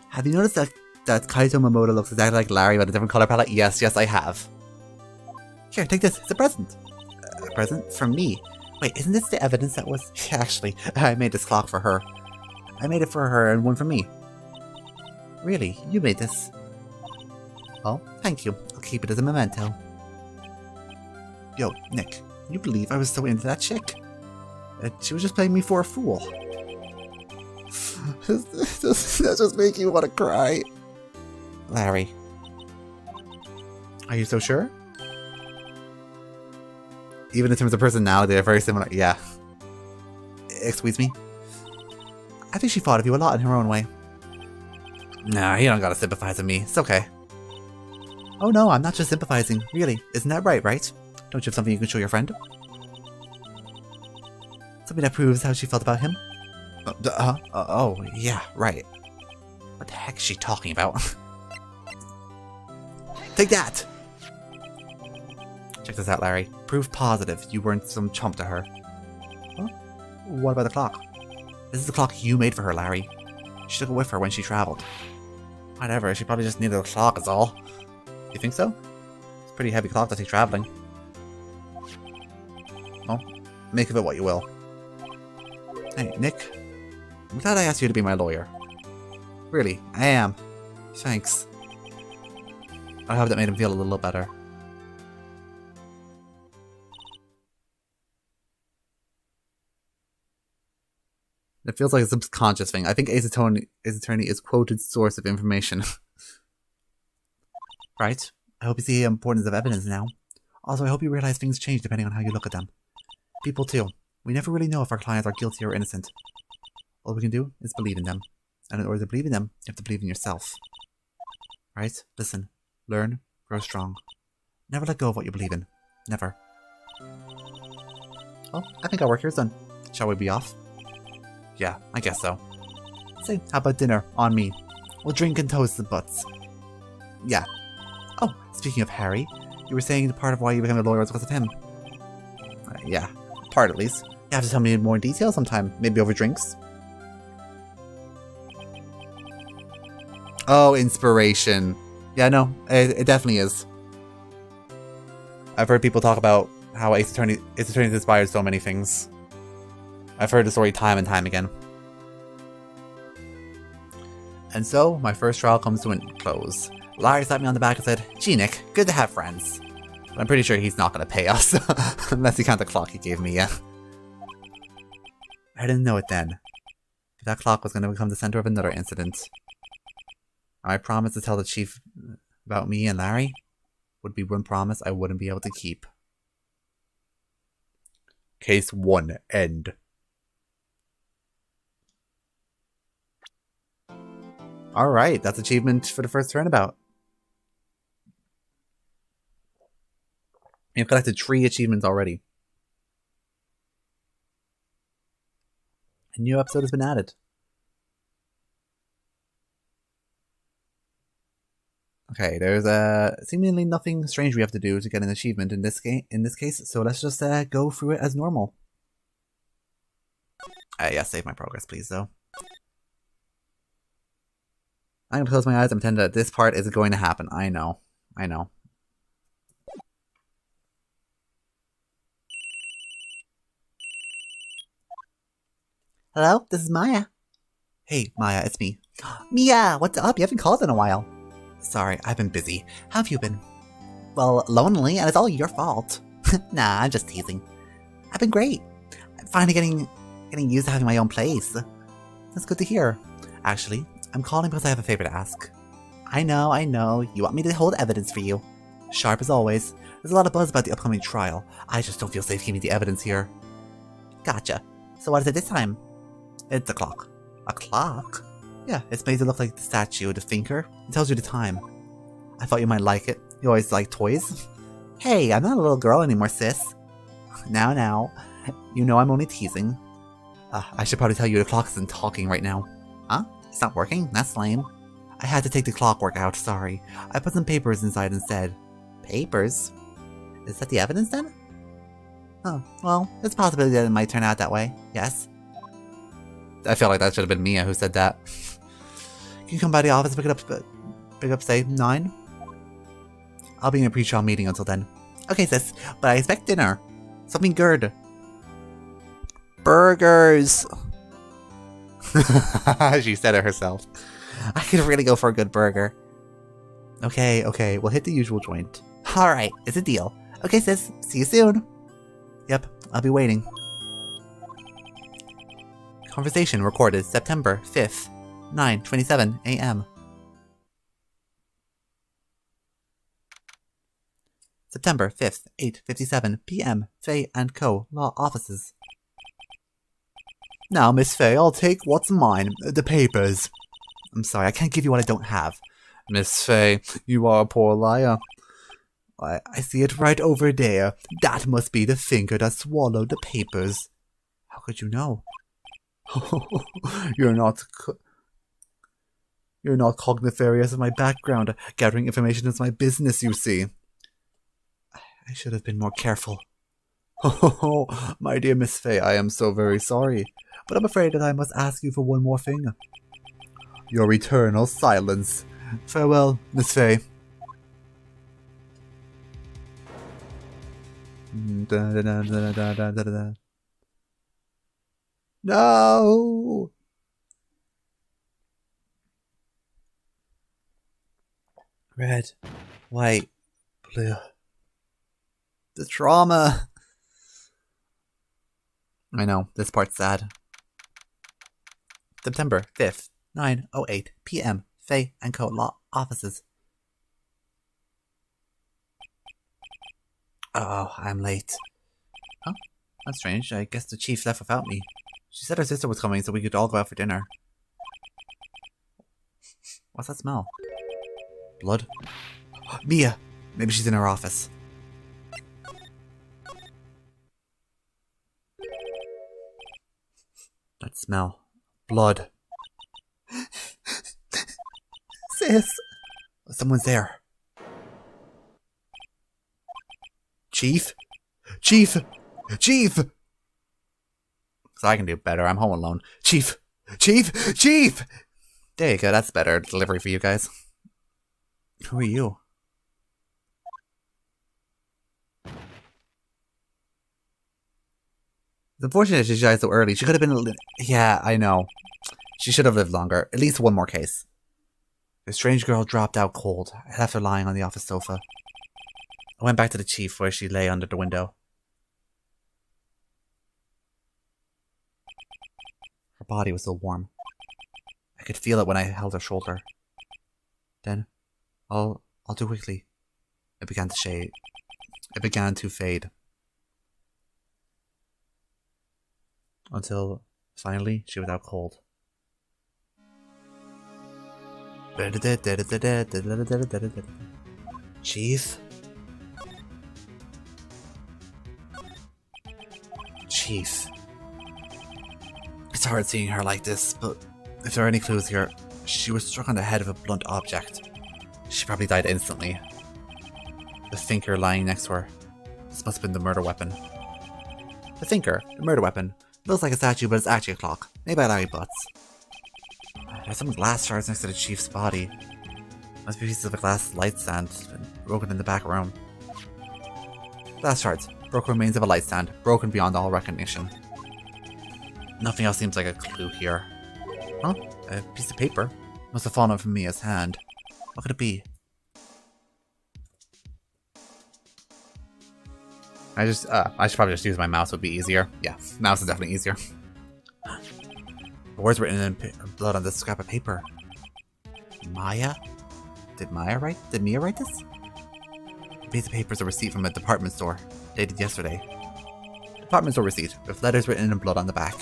Have you noticed that Kaito Momoda looks exactly like Larry but a different color palette? Yes, I have. Here, take this. It's a present. A present from me. Wait, isn't this the evidence that was... Yeah, actually, I made this clock for her. I made it for her and one for me. Really? You made this? Well, thank you. I'll keep it as a memento. Yo, Nick, can you believe I was so into that chick? She was just playing me for a fool. Does that just make you want to cry? Larry. Are you so sure? Even in terms of personality, they're very similar. Yeah. Excuse me? I think she fought of you a lot in her own way. Nah, you don't gotta sympathize with me. It's okay. Oh no, I'm not just sympathizing. Really, isn't that right? Don't you have something you can show your friend? Something that proves how she felt about him? Oh, yeah, right. What the heck is she talking about? Take that! Check this out, Larry. Proof positive you weren't some chump to her. Huh? What about the clock? This is the clock you made for her, Larry. She took it with her when she traveled. Whatever, she probably just needed a clock is all. You think so? It's a pretty heavy clock to take traveling. Well, make of it what you will. Hey, Nick. I'm glad I asked you to be my lawyer. Really, I am. Thanks. I hope that made him feel a little better. It feels like a subconscious thing. I think Ace Attorney is quoted source of information. Right? I hope you see the importance of evidence now. Also, I hope you realize things change depending on how you look at them. People too. We never really know if our clients are guilty or innocent. All we can do is believe in them. And in order to believe in them, you have to believe in yourself. Right? Listen. Learn. Grow strong. Never let go of what you believe in. Never. Oh, I think our work here is done. Shall we be off? Yeah, I guess so. Say, how about dinner? On me. We'll drink and toast the butts. Yeah. Oh, speaking of Harry, you were saying the part of why you became a lawyer was because of him. Yeah, part at least. You have to tell me more in detail sometime, maybe over drinks. Oh, inspiration. Yeah, no, it definitely is. I've heard people talk about how Ace Attorney inspired so many things. I've heard the story time and time again. And so, my first trial comes to a close. Larry slapped me on the back and said, "Gee, Nick, good to have friends." But I'm pretty sure he's not going to pay us, unless he count the clock he gave me, yeah. I didn't know it then. But that clock was going to become the center of another incident. I promised to tell the chief about me and Larry. Would be one promise I wouldn't be able to keep. Case 1, end. Alright, that's achievement for the first turnabout. You've collected 3 achievements already. A new episode has been added. Okay, there's seemingly nothing strange we have to do to get an achievement in this case, so let's just go through it as normal. Yeah, save my progress, please, though. I'm gonna close my eyes and pretend that this part isn't going to happen. I know. Hello, this is Maya. Hey, Maya, it's me. Mia, what's up? You haven't called in a while. Sorry, I've been busy. How have you been? Well, lonely, and it's all your fault. Nah, I'm just teasing. I've been great. I'm finally getting used to having my own place. That's good to hear. Actually, I'm calling because I have a favor to ask. I know. You want me to hold evidence for you. Sharp as always. There's a lot of buzz about the upcoming trial. I just don't feel safe keeping the evidence here. Gotcha. So what is it this time? It's a clock. A clock? Yeah, it's made to look like the statue of the thinker. It tells you the time. I thought you might like it. You always like toys. Hey, I'm not a little girl anymore, sis. Now. You know I'm only teasing. I should probably tell you the clock isn't talking right now. Huh? It's not working? That's lame. I had to take the clockwork out, sorry. I put some papers inside instead. Papers? Is that the evidence then? Oh, well, there's a possibility that it might turn out that way, yes. I feel like that should have been Mia who said that. Can you come by the office and pick up, say, 9? I'll be in a pre-trial meeting until then. Okay, sis, but I expect dinner. Something good. Burgers! She said it herself. I could really go for a good burger. Okay, we'll hit the usual joint. Alright, it's a deal. Okay, sis, see you soon. Yep, I'll be waiting. Conversation recorded September 5th, 9:27 a.m. September 5th, 8:57 p.m. Fay & Co. Law Offices. Now, Miss Fay, I'll take what's mine, the papers. I'm sorry, I can't give you what I don't have. Miss Fay, you are a poor liar. I see it right over there. That must be the finger that swallowed the papers. How could you know? You're not cognifarious of my background. Gathering information is my business, you see. I should have been more careful. Oh, my dear Miss Fay, I am so very sorry, but I'm afraid that I must ask you for one more thing. Your eternal silence. Farewell, Miss Fay. No! Red, white, blue. The trauma. I know, this part's sad. September 5th, 9:08 p.m. Fay and Co. Law Offices. Oh, I'm late. Huh? That's strange. I guess the chief left without me. She said her sister was coming so we could all go out for dinner. What's that smell? Blood? Mia! Maybe she's in her office. That smell. Blood. Sis! Someone's there. Chief? Chief! Chief! So I can do better. I'm home alone. Chief! Chief! Chief! There you go. That's better delivery for you guys. Who are you? It's unfortunate she died so early. She could have been... Yeah, I know. She should have lived longer. At least one more case. The strange girl dropped out cold. I left her lying on the office sofa. I went back to the chief where she lay under the window. Her body was still warm. I could feel it when I held her shoulder. Then, all too quickly, it began to shade. It began to fade. Until, finally, she was out cold. Chief? Chief. It's hard seeing her like this, but if there are any clues here, she was struck on the head of a blunt object. She probably died instantly. The thinker lying next to her. This must have been the murder weapon. The thinker, the murder weapon. It looks like a statue, but it's actually a clock. Made by Larry Butts. There's some glass shards next to the chief's body. Must be pieces of a glass light stand broken in the back room. Glass shards. Broken remains of a light stand. Broken beyond all recognition. Nothing else seems like a clue here. Huh? A piece of paper? Must have fallen from Mia's hand. What could it be? I should probably just use my mouse, would be easier. Yeah, mouse is definitely easier. The words written in blood on this scrap of paper. Maya? Did Mia write this? The piece of paper is a receipt from a department store, dated yesterday. Department store receipt, with letters written in blood on the back.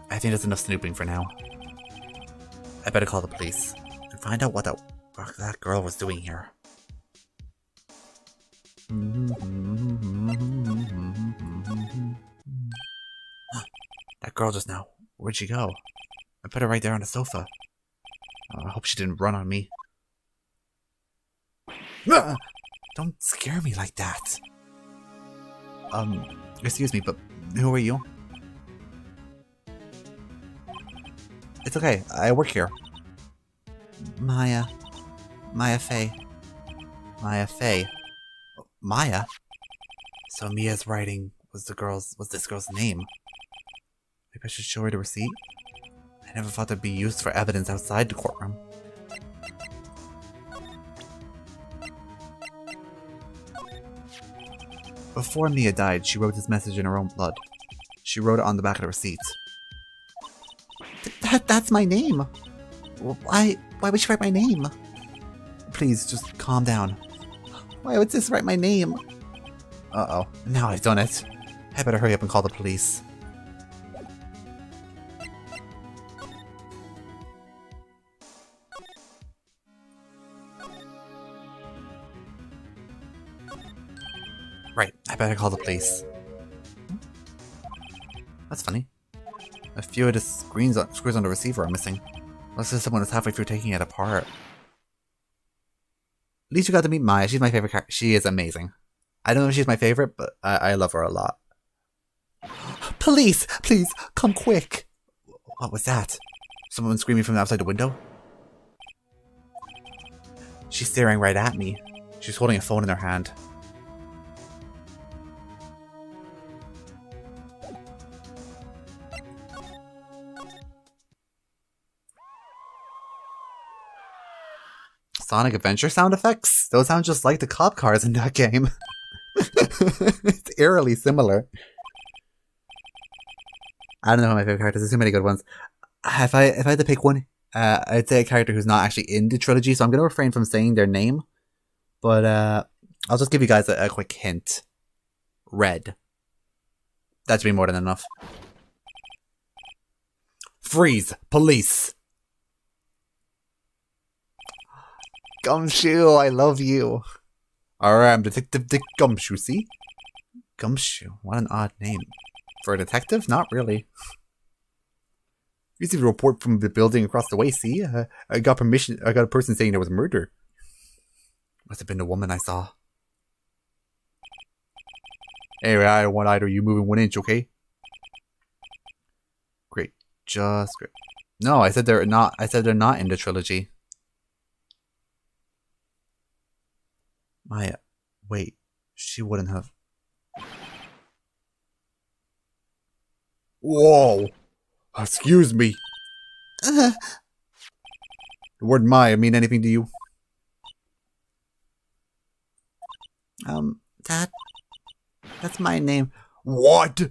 I think that's enough snooping for now. I better call the police, and find out what that girl was doing here. That girl just now. Where'd she go? I put her right there on the sofa. I hope she didn't run on me. Don't scare me like that. Excuse me, but who are you? It's okay, I work here. Maya Fay. Maya Fay. Maya? So Mia's writing was this girl's name. Maybe I should show her the receipt? I never thought that'd be used for evidence outside the courtroom. Before Mia died, she wrote this message in her own blood. She wrote it on the back of the receipt. That's my name! Why would she write my name? Please, just calm down. Why would this write my name? Uh-oh, now I've done it. I better hurry up and call the police. better call the police. That's funny. A few of the screws on the receiver are missing. Looks like someone is halfway through taking it apart. At least you got to meet Maya. She's my favorite character. She is amazing. I don't know if she's my favorite, but I love her a lot. Police! Please, come quick! What was that? Someone screaming from outside the window? She's staring right at me. She's holding a phone in her hand. Sonic Adventure sound effects? Those sound just like the cop cars in that game. It's eerily similar. I don't know my favorite characters. There's too many good ones. If I had to pick one, I'd say a character who's not actually in the trilogy, so I'm going to refrain from saying their name. But I'll just give you guys a quick hint. Red. That should be more than enough. Freeze! Police! Gumshoe, I love you. Alright, I'm Detective Dick Gumshoe, see? Gumshoe, what an odd name. For a detective? Not really. Received a report from the building across the way, see? I got permission, I got a person saying there was a murder. Must have been the woman I saw. Anyway, I don't want either of you moving 1 inch, okay? Great. Just great. No, I said they're not in the trilogy. Maya, wait, she wouldn't have. Whoa! Excuse me. The word Maya mean anything to you? That's my name. What?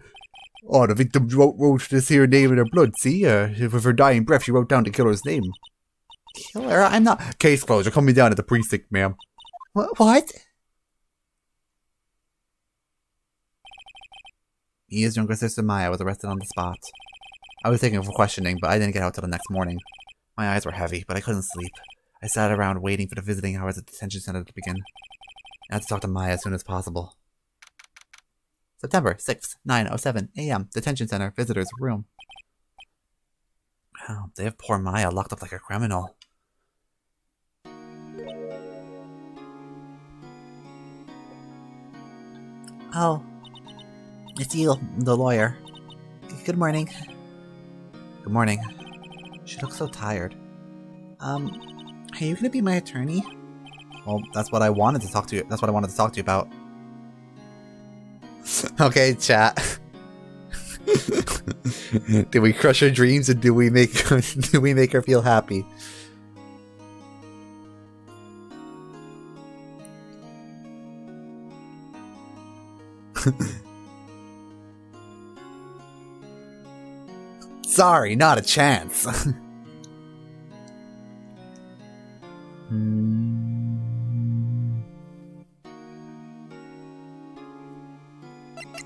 Oh, the victim wrote this here name in her blood, see? With her dying breath, she wrote down the killer's name. Killer? I'm not. Case closed. You're coming down at the precinct, ma'am. What? Mia's younger sister Maya was arrested on the spot. I was taking her for questioning, but I didn't get out till the next morning. My eyes were heavy, but I couldn't sleep. I sat around waiting for the visiting hours at the detention center to begin. I had to talk to Maya as soon as possible. September 6th, 9:07 a.m. Detention center, visitors room. Oh, they have poor Maya locked up like a criminal. Oh, it's you, the lawyer. Good morning. Good morning. She looks so tired. Are you gonna be my attorney? Well, that's what I wanted to talk to you. That's what I wanted to talk to you about. Okay, chat. Did we crush her dreams, and do we make her feel happy? Sorry, not a chance. I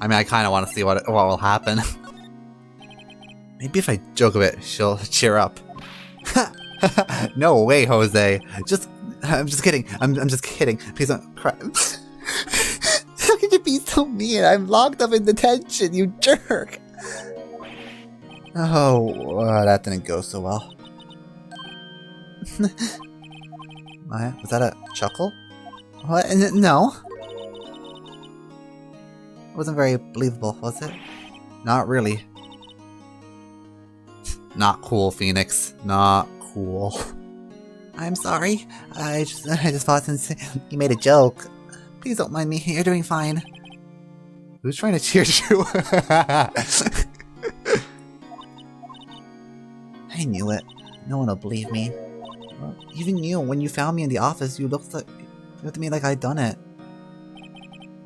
mean, I kind of want to see what will happen. Maybe if I joke a bit, she'll cheer up. No way, Jose. I'm just kidding. I'm just kidding. Please don't cry. How could you be so mean? I'm locked up in detention, you jerk. Oh, that didn't go so well. Maya, was that a chuckle? What? No. It wasn't very believable, was it? Not really. Not cool, Phoenix. Not cool. I'm sorry. I just thought since you made a joke. Please don't mind me. You're doing fine. Who's trying to cheer you? I knew it. No one will believe me. Even you, when you found me in the office, you looked at me like I'd done it.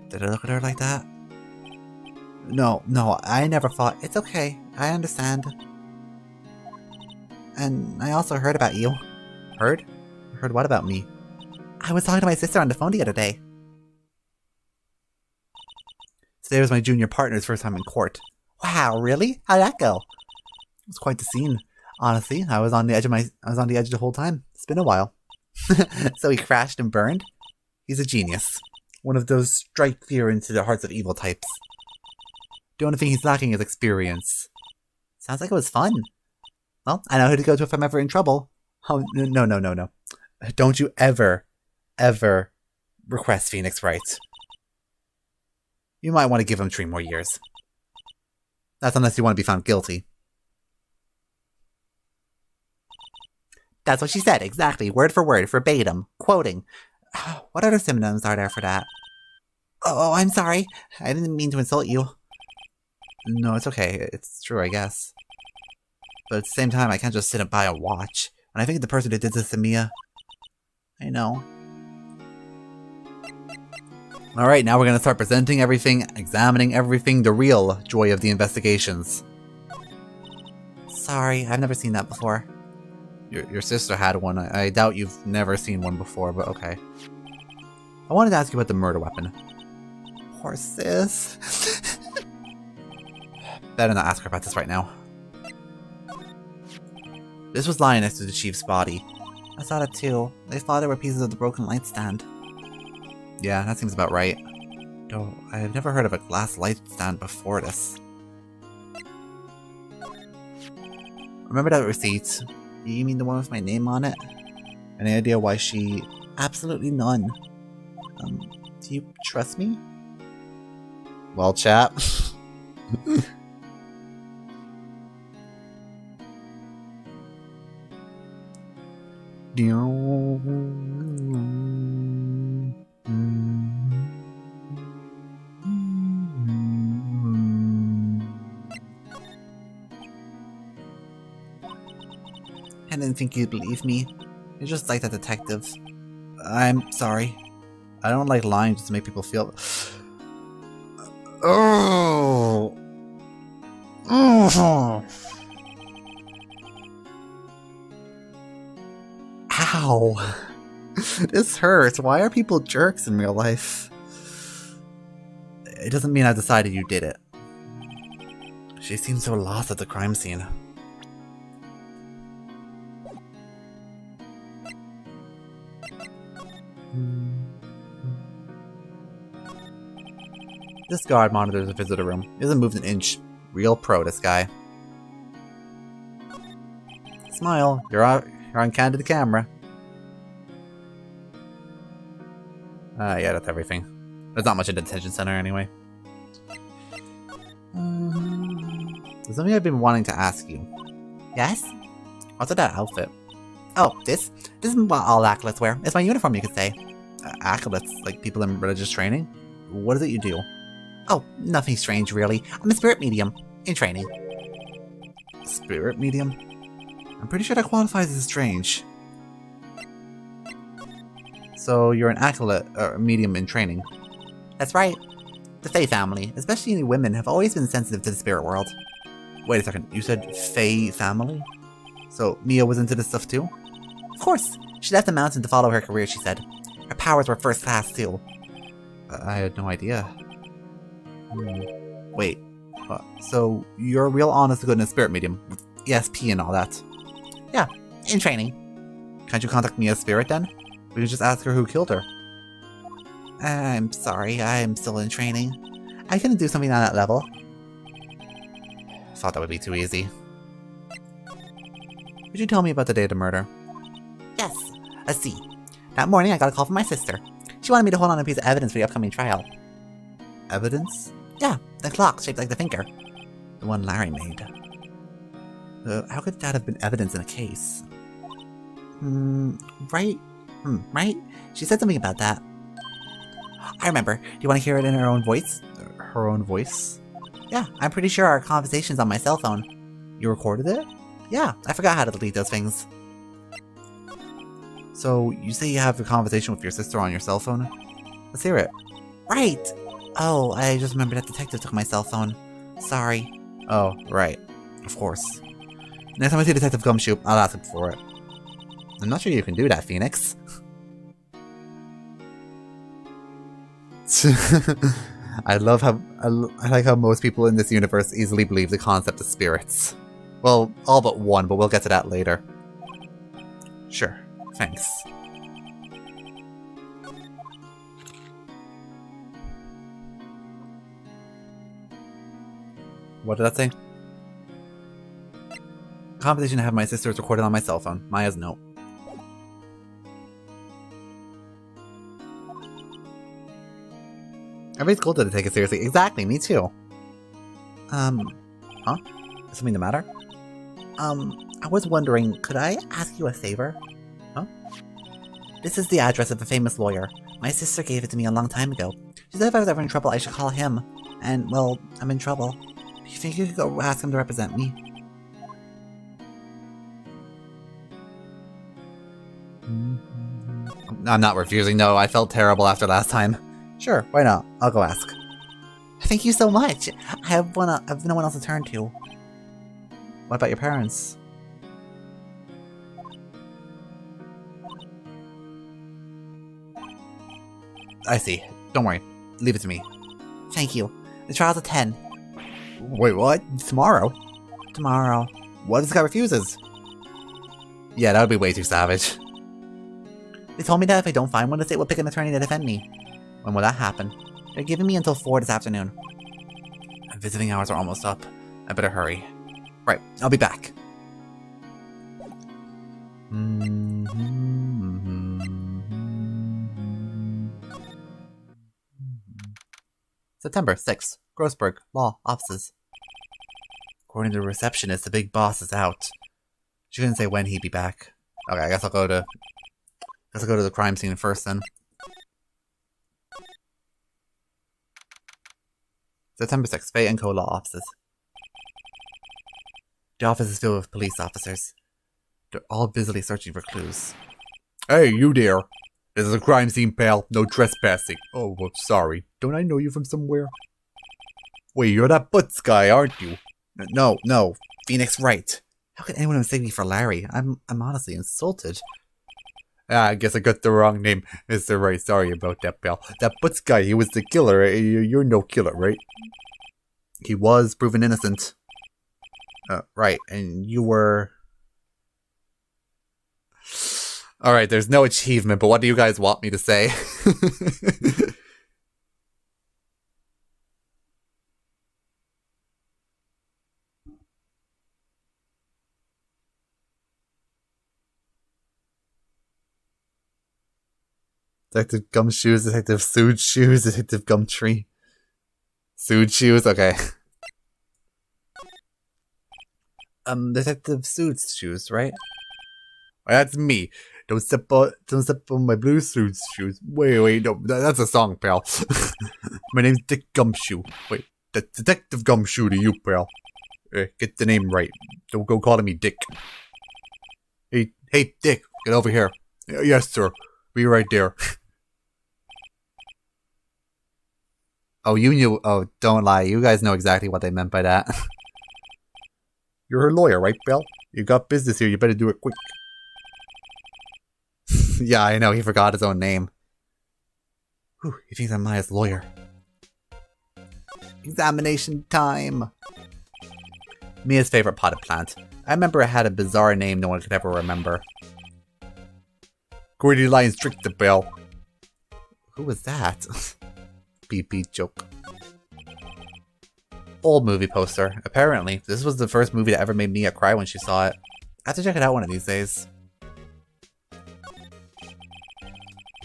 Did I look at her like that? No, I never thought. It's okay. I understand. And I also heard about you. Heard? Heard what about me? I was talking to my sister on the phone the other day. Today was my junior partner's first time in court. Wow, really? How'd that go? It was quite the scene. Honestly, I was on the edge the whole time. It's been a while. So he crashed and burned? He's a genius. One of those strike fear into the hearts of evil types. The only thing he's lacking is experience. Sounds like it was fun. Well, I know who to go to if I'm ever in trouble. Oh, no. Don't you ever request Phoenix Wright. You might want to give him 3 more years. That's unless you want to be found guilty. That's what she said, exactly, word for word, verbatim, quoting. What other synonyms are there for that? Oh, I'm sorry. I didn't mean to insult you. No, it's okay. It's true, I guess. But at the same time, I can't just sit by and watch. And I think the person who did this to Mia... I know. Alright, now we're going to start presenting everything, examining everything, the real joy of the investigations. Sorry, I've never seen that before. Your sister had one. I doubt you've never seen one before, but okay. I wanted to ask you about the murder weapon. Poor sis. Better not ask her about this right now. This was lying next to the chief's body. I saw it too. They thought there were pieces of the broken light stand. Yeah, that seems about right. Though, I have never heard of a glass light stand before this. Remember that receipt? You mean the one with my name on it? Any idea why she... Absolutely none. Do you trust me? Well, chap. I didn't think you'd believe me. You're just like that detective. I'm sorry. I don't like lying just to make people feel... Oh! Oh! Ow! This hurts. Why are people jerks in real life? It doesn't mean I decided you did it. She seems so lost at the crime scene. This guard monitors the visitor room. He hasn't moved an inch. Real pro, this guy. Smile. You're on candid camera. Yeah, that's everything. There's not much in the detention center anyway. There's something I've been wanting to ask you. Yes? What's with that outfit? Oh, this is what all acolytes wear. It's my uniform, you could say. Acolytes? Like people in religious training? What is it you do? Oh, nothing strange, really. I'm a spirit medium, in training. Spirit medium? I'm pretty sure that qualifies as strange. So you're an acolyte, medium in training? That's right. The Fae family, especially women, have always been sensitive to the spirit world. Wait a second, you said Fae family? So Mia was into this stuff too? Of course. She left the mountain to follow her career, she said. Her powers were first class, too. I had no idea. Wait, so you're a real honest-to-goodness spirit medium, with ESP and all that? Yeah, in training. Can't you contact Mia's spirit then? We could just ask her who killed her. I'm sorry, I'm still in training. I couldn't do something on that level. Thought that would be too easy. Could you tell me about the day of the murder? Yes, let's see. That morning I got a call from my sister. She wanted me to hold on a piece of evidence for the upcoming trial. Evidence? Yeah, the clock shaped like the finger. The one Larry made. How could that have been evidence in a case? Right? Right? She said something about that. I remember. Do you want to hear it in her own voice? Her own voice? Yeah, I'm pretty sure our conversation's on my cell phone. You recorded it? Yeah, I forgot how to delete those things. So, you say you have a conversation with your sister on your cell phone? Let's hear it. Right! Oh, I just remembered that detective took my cell phone. Sorry. Oh, right. Of course. Next time I see Detective Gumshoe, I'll ask him for it. I'm not sure you can do that, Phoenix. I like how most people in this universe easily believe the concept of spirits. Well, all but one, but we'll get to that later. Sure, thanks. What did that say? Conversation I have with my sister is recorded on my cell phone. Maya's note. Everybody's cool to take it seriously. Exactly, me too. Huh? Is something the matter? I was wondering, could I ask you a favor? Huh? This is the address of a famous lawyer. My sister gave it to me a long time ago. She said if I was ever in trouble, I should call him. And, well, I'm in trouble. Do you think you could go ask him to represent me? I'm not refusing, no. I felt terrible after last time. Sure, why not? I'll go ask. Thank you so much. I have no one else to turn to. What about your parents? I see. Don't worry. Leave it to me. Thank you. The trial's at 10. Wait, what? Tomorrow? Tomorrow. What if this guy refuses? Yeah, that would be way too savage. They told me that if I don't find one, the state will pick an attorney to defend me. When will that happen? They're giving me until 4 this afternoon. Visiting hours are almost up. I better hurry. Right, I'll be back. September 6th. Grossberg, Law, Offices. According to the receptionist, the big boss is out. She couldn't say when he'd be back. Okay, I guess I'll go to the crime scene first then. September 6th, Faye & Co. Law Offices. The office is filled with police officers. They're all busily searching for clues. Hey, you there! This is a crime scene, pal. No trespassing. Oh, well, sorry. Don't I know you from somewhere? Wait, you're that Butts guy, aren't you? No. Phoenix Wright. How could anyone mistake me for Larry? I'm honestly insulted. I guess I got the wrong name, Mr. Wright. Sorry about that, pal. That Butts guy, he was the killer. You're no killer, right? He was proven innocent. Right, and you were... Alright, there's no achievement, but what do you guys want me to say? Detective Gumshoes, Detective Sued Shoes, Detective Gumtree. Sued Shoes, okay. Detective Sued Shoes, right? That's me. Don't step on my blue suit shoes. Wait, no, that's a song, pal. My name's Dick Gumshoe. Wait, that's Detective Gumshoe to you, pal. Get the name right. Don't go calling me Dick. Hey, Dick, get over here. Yes, sir. Be right there. Oh, you knew. Oh, don't lie. You guys know exactly what they meant by that. You're her lawyer, right, pal? You got business here. You better do it quick. Yeah, I know. He forgot his own name. Whew, he thinks I'm Maya's lawyer. Examination time. Mia's favorite potted plant. I remember it had a bizarre name no one could ever remember. Gordy Lyons tricked the bell. Who was that? Beep joke. Old movie poster. Apparently, this was the first movie that ever made Mia cry when she saw it. I have to check it out one of these days.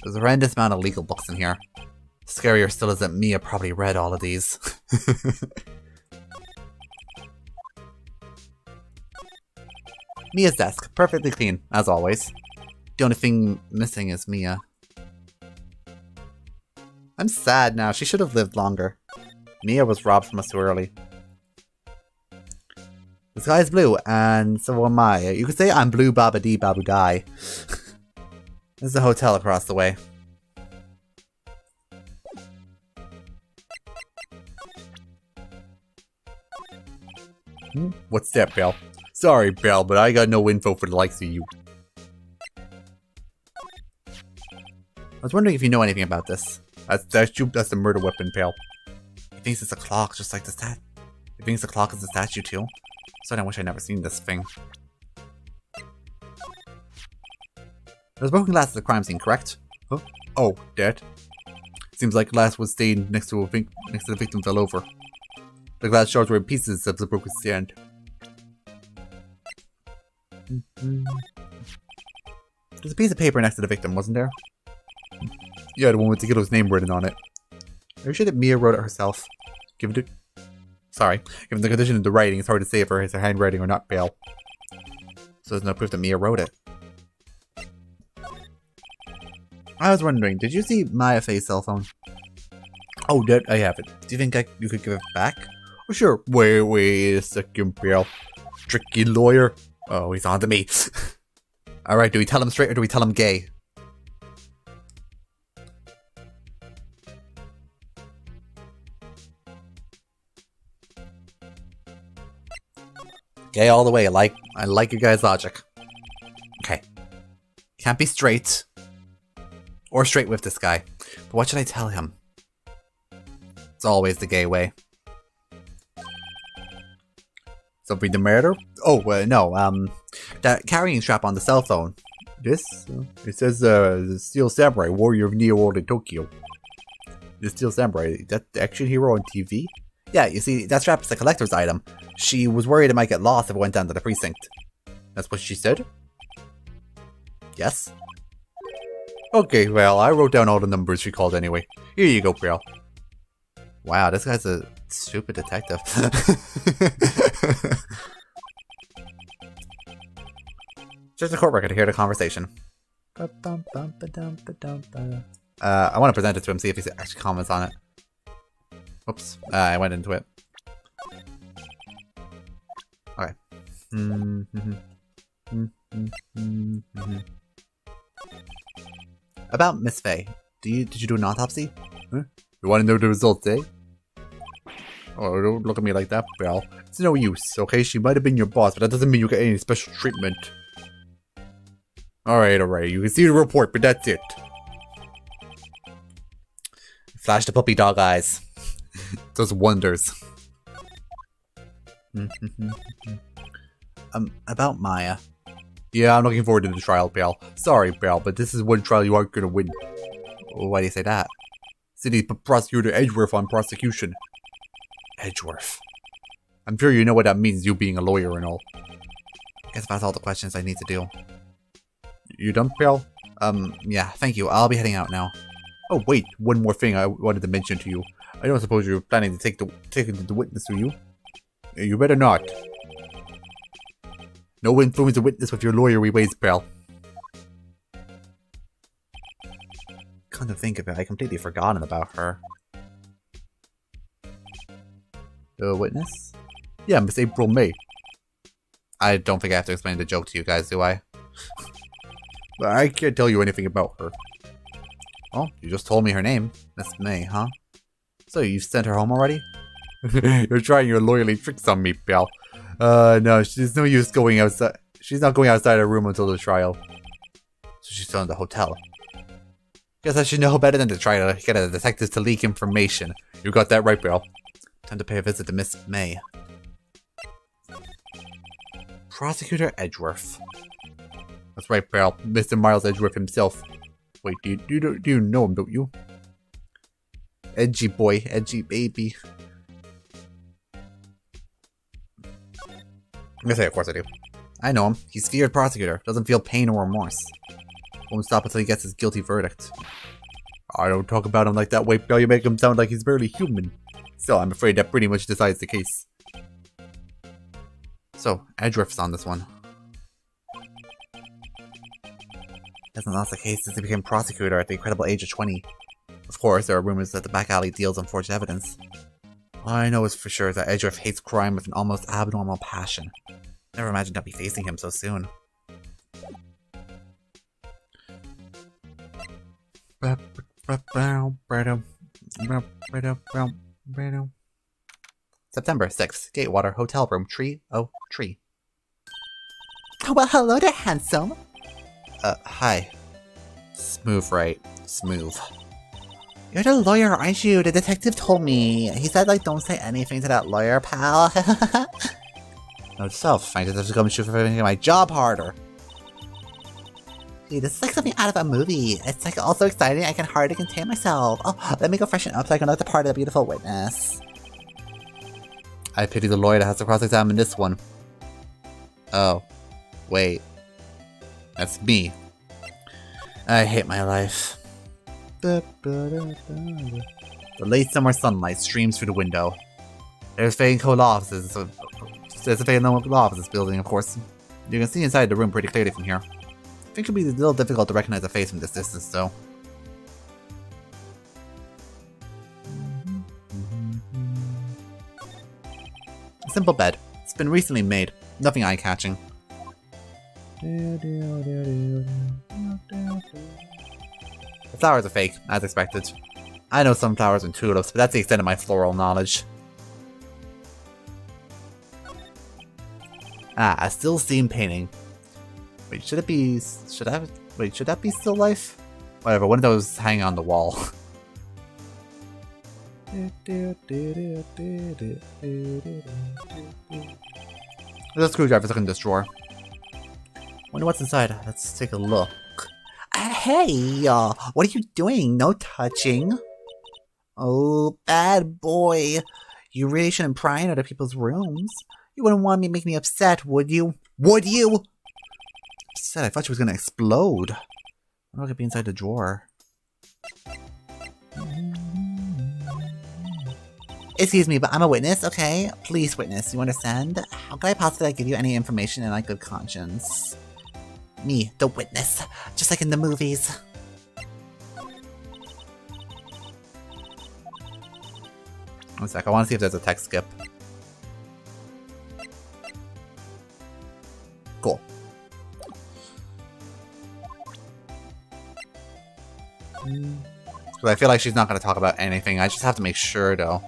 There's a horrendous amount of legal books in here. Scarier still is that Mia probably read all of these. Mia's desk. Perfectly clean, as always. The only thing missing is Mia. I'm sad now. She should have lived longer. Mia was robbed from us too early. The sky is blue, and so am I. You could say I'm blue babba-dee babu-die. This is a hotel across the way. What's that, Belle? Sorry, Belle, but I got no info for the likes of you. I was wondering if you know anything about this. That's the murder weapon, pal. He thinks it's a clock, just like the stat. He thinks the clock is a statue, too. So I wish I'd never seen this thing. There's broken glass at the crime scene, correct? Huh? Oh, that. Seems like glass was stained next to the victim fell over. The glass shards were in pieces of the broken stand. There's a piece of paper next to the victim, wasn't there? Yeah, the one with Takedo's name written on it. Are you sure that Mia wrote it herself? Given the condition of the writing, it's hard to say if it's her handwriting or not, Bale. So there's no proof that Mia wrote it. I was wondering, did you see Maya Faye's cell phone? Oh, that I have it. Do you think you could give it back? Oh, sure. Wait a second, Bale. Tricky lawyer. Oh, he's on to me. Alright, do we tell him straight or do we tell him gay? Gay all the way. I like your guys' logic. Okay. Can't be straight. Or straight with this guy. But what should I tell him? It's always the gay way. Something the murder? Oh, no, that carrying strap on the cell phone. This? It says, the Steel Samurai, warrior of Neo World in Tokyo. The Steel Samurai, that the action hero on TV? Yeah, you see, that strap is a collector's item. She was worried it might get lost if it went down to the precinct. That's what she said? Yes? Okay, well, I wrote down all the numbers she called anyway. Here you go, Pearl. Wow, this guy's a stupid detective. Just a court record to hear the conversation. I want to present it to him, see if he actually comments on it. Oops, I went into it. Okay. About Miss Faye. Did you do an autopsy? Huh? You want to know the results, eh? Oh, don't look at me like that, Belle. It's no use, okay? She might have been your boss, but that doesn't mean you get any special treatment. Alright. You can see the report, but that's it. Flash the puppy dog eyes. Does wonders. About Maya. Yeah, I'm looking forward to the trial, Belle. Sorry, Belle, but this is one trial you aren't gonna win. Why do you say that? City Prosecutor Edgeworth on prosecution. Edgeworth. I'm sure you know what that means, you being a lawyer and all. Guess that's all the questions I need to do. You done, Belle? Yeah, thank you. I'll be heading out now. Oh, wait, one more thing I wanted to mention to you. I don't suppose you're planning to take the witness, do you? You better not. No influence a witness with your lawyery ways, Belle. Come to think of it, I completely forgotten about her. The witness? Yeah, Miss April May. I don't think I have to explain the joke to you guys, do I? But I can't tell you anything about her. Oh, you just told me her name. Miss May, huh? So you've sent her home already? You're trying your lawyerly tricks on me, Belle. No, there's no use going outside. She's not going outside her room until the trial. So she's still in the hotel. Guess I should know better than to try to get a detective to leak information. You got that right, Belle. Time to pay a visit to Miss May. Prosecutor Edgeworth. That's right, Belle. Mr. Miles Edgeworth himself. Wait, do you know him, don't you? Edgy boy, edgy baby. I'm gonna say, of course I do. I know him. He's feared prosecutor. Doesn't feel pain or remorse. Won't stop until he gets his guilty verdict. I don't talk about him like that way, Belle. You make him sound like he's barely human. Still, I'm afraid that pretty much decides the case. So, Edgeworth's on this one. Hasn't lost a case since he became prosecutor at the incredible age of 20. Of course, there are rumors that the back alley deals in forged evidence. All I know is for sure that Edgeworth hates crime with an almost abnormal passion. Never imagined I'd be facing him so soon. September 6th, Gatewater Hotel Room 303. Oh, well, hello there, handsome. Hi. Smooth, right? Smooth. You're the lawyer, aren't you? The detective told me. He said, like, don't say anything to that lawyer, pal. Note to self, I just have to come shoot for making my job harder. Dude, this is like something out of a movie. It's like also exciting, I can hardly contain myself. Oh, let me go freshen up so I can look the part of the beautiful witness. I pity the lawyer that has to cross-examine this one. Oh. Wait. That's me. I hate my life. The late summer sunlight streams through the window. There's fading cold offices. There's a fading cold offices building, of course. You can see inside the room pretty clearly from here. I think it'll be a little difficult to recognize a face from this distance, though. A simple bed. It's been recently made. Nothing eye-catching. The flowers are fake, as expected. I know some flowers and tulips, but that's the extent of my floral knowledge. Ah, a still scene painting. Wait, should that be still life? Whatever, one of those hanging on the wall. There's a screwdriver stuck in this drawer. Wonder what's inside. Let's take a look. Hey, what are you doing? No touching. Oh, bad boy. You really shouldn't pry in other people's rooms. You wouldn't want me to make me upset, would you? Would you? Said I thought she was gonna explode. I wonder what could be inside the drawer. Excuse me, but I'm a witness, okay? Please, witness, you understand? How could I possibly give you any information in my good conscience? Me, the witness, just like in the movies. One sec, I want to see if there's a text skip. Cool. But I feel like she's not going to talk about anything. I just have to make sure, though.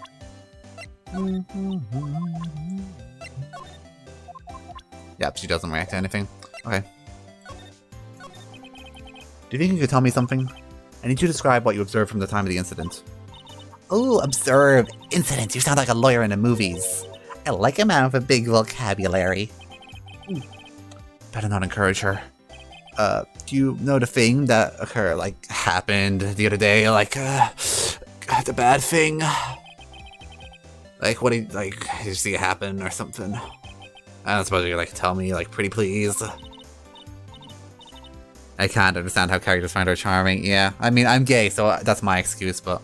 Yep, she doesn't react to anything. Okay. Do you think you could tell me something? I need you to describe what you observed from the time of the incident. Oh, observe. Incident. You sound like a lawyer in the movies. I like a man with a big vocabulary. Better not encourage her. Do you know the thing that occurred, like, happened the other day? Like, the bad thing? Like, what did you see it happen or something? I don't suppose you could, like, tell me, like, pretty please? I can't understand how characters find her charming. Yeah, I mean, I'm gay, so that's my excuse, but...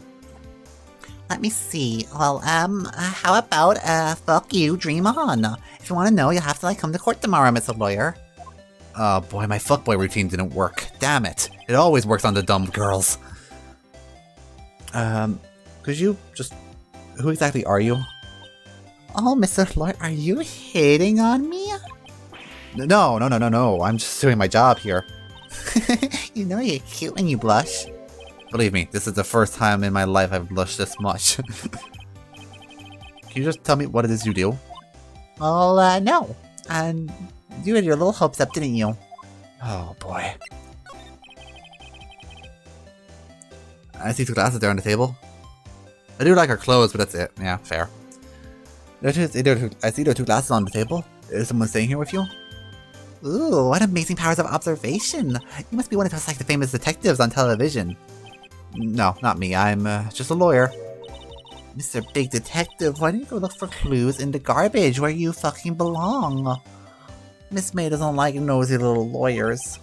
Let me see. Well, how about, fuck you, dream on. If you want to know, you'll have to, like, come to court tomorrow, Mr. Lawyer. Oh boy, my fuckboy routine didn't work. Damn it. It always works on the dumb girls. Could you just... Who exactly are you? Oh, Mr. Lawyer, are you hating on me? No. I'm just doing my job here. You know you're cute when you blush. Believe me, this is the first time in my life I've blushed this much. Can you just tell me what it is you do? Well, no. And you had your little hopes up, didn't you? Oh boy. I see two glasses there on the table. I do like her clothes, but that's it. Yeah, fair. I see there are two glasses on the table. Is someone staying here with you? Ooh, what amazing powers of observation. You must be one of those, like, the famous detectives on television. No, not me. I'm just a lawyer. Mr. Big Detective, why don't you go look for clues in the garbage where you fucking belong? Miss May doesn't like nosy little lawyers.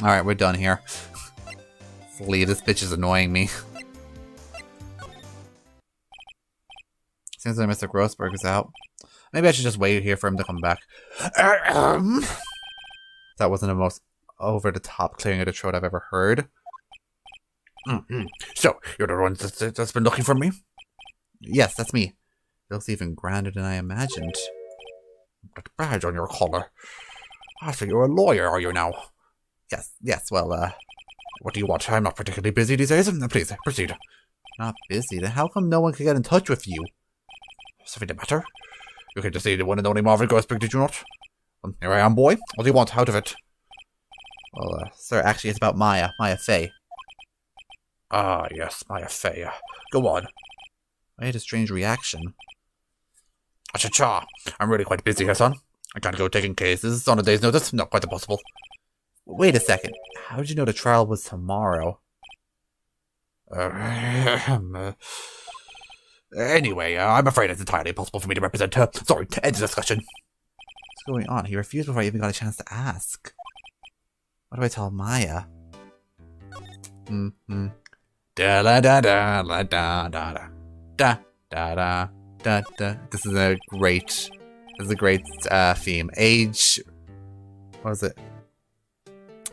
Alright, we're done here. Let's leave. This bitch is annoying me. Seems like Mr. Grossberg is out. Maybe I should just wait here for him to come back. That wasn't the most over-the-top clearing of the throat I've ever heard. So, you're the one that's been looking for me? Yes, that's me. It looks even grander than I imagined. That badge on your collar. I see you're a lawyer, are you now? Yes, well, what do you want? I'm not particularly busy these days. Please, proceed. Not busy? Then how come no one can get in touch with you? Something the matter? You came to see the one and only Marvin Grossberg, did you not? Here I am, boy. What do you want out of it? Well, sir, actually it's about Maya Fey. Ah, yes, Maya Fey. Go on. I had a strange reaction. Cha-cha! I'm really quite busy here, son. I can't go taking cases on a day's notice. Not quite impossible. Wait a second. How did you know the trial was tomorrow? Anyway, I'm afraid it's entirely impossible for me to represent her. Sorry, to end the discussion. What's going on? He refused before I even got a chance to ask. What do I tell Maya? Da la da da la da da da da da da Da, da. This is a great theme. Age. What is it?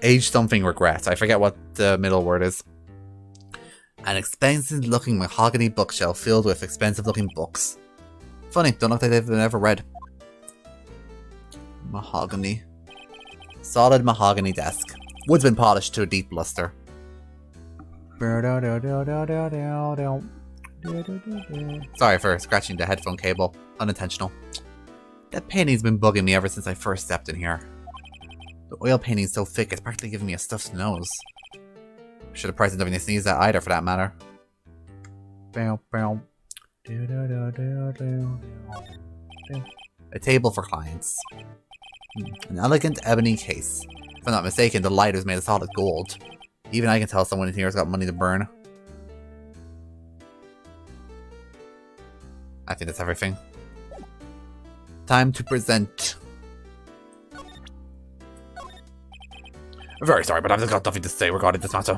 Age something regrets. I forget what the middle word is. An expensive-looking mahogany bookshelf filled with expensive-looking books. Funny, don't look like they've been ever read. Mahogany. Solid mahogany desk. Wood's been polished to a deep luster. Sorry for scratching the headphone cable. Unintentional. That painting's been bugging me ever since I first stepped in here. The oil painting's so thick it's practically giving me a stuffed nose. Should have priced having to sneeze that either, for that matter. A table for clients. An elegant ebony case. If I'm not mistaken, the light is made of solid gold. Even I can tell someone in here has got money to burn. I think that's everything. Time to present. Very sorry, but I've just got nothing to say regarding this matter.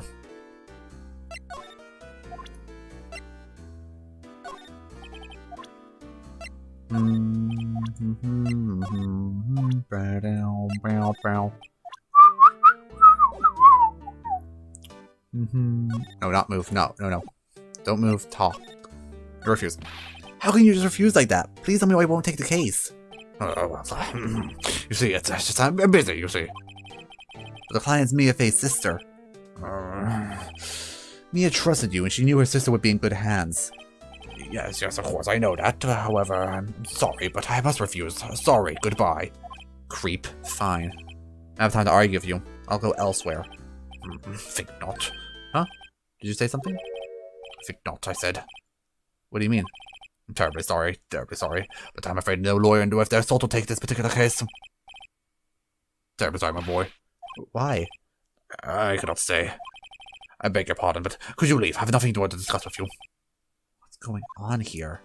No, not move. No. Don't move. Talk. You refuse. How can you just refuse like that? Please tell me why you won't take the case. You see, it's just I'm busy, you see. But the client's Mia Faye's sister. Mia trusted you and she knew her sister would be in good hands. Yes, of course, I know that. However, I'm sorry, but I must refuse. Sorry, goodbye. Creep. Fine. I have time to argue with you. I'll go elsewhere. Think not. Huh? Did you say something? Think not, I said. What do you mean? I'm terribly sorry, but I'm afraid no lawyer in the West will take this particular case. Terribly sorry, my boy. Why? I cannot say. I beg your pardon, but could you leave? I have nothing to discuss with you. What's going on here?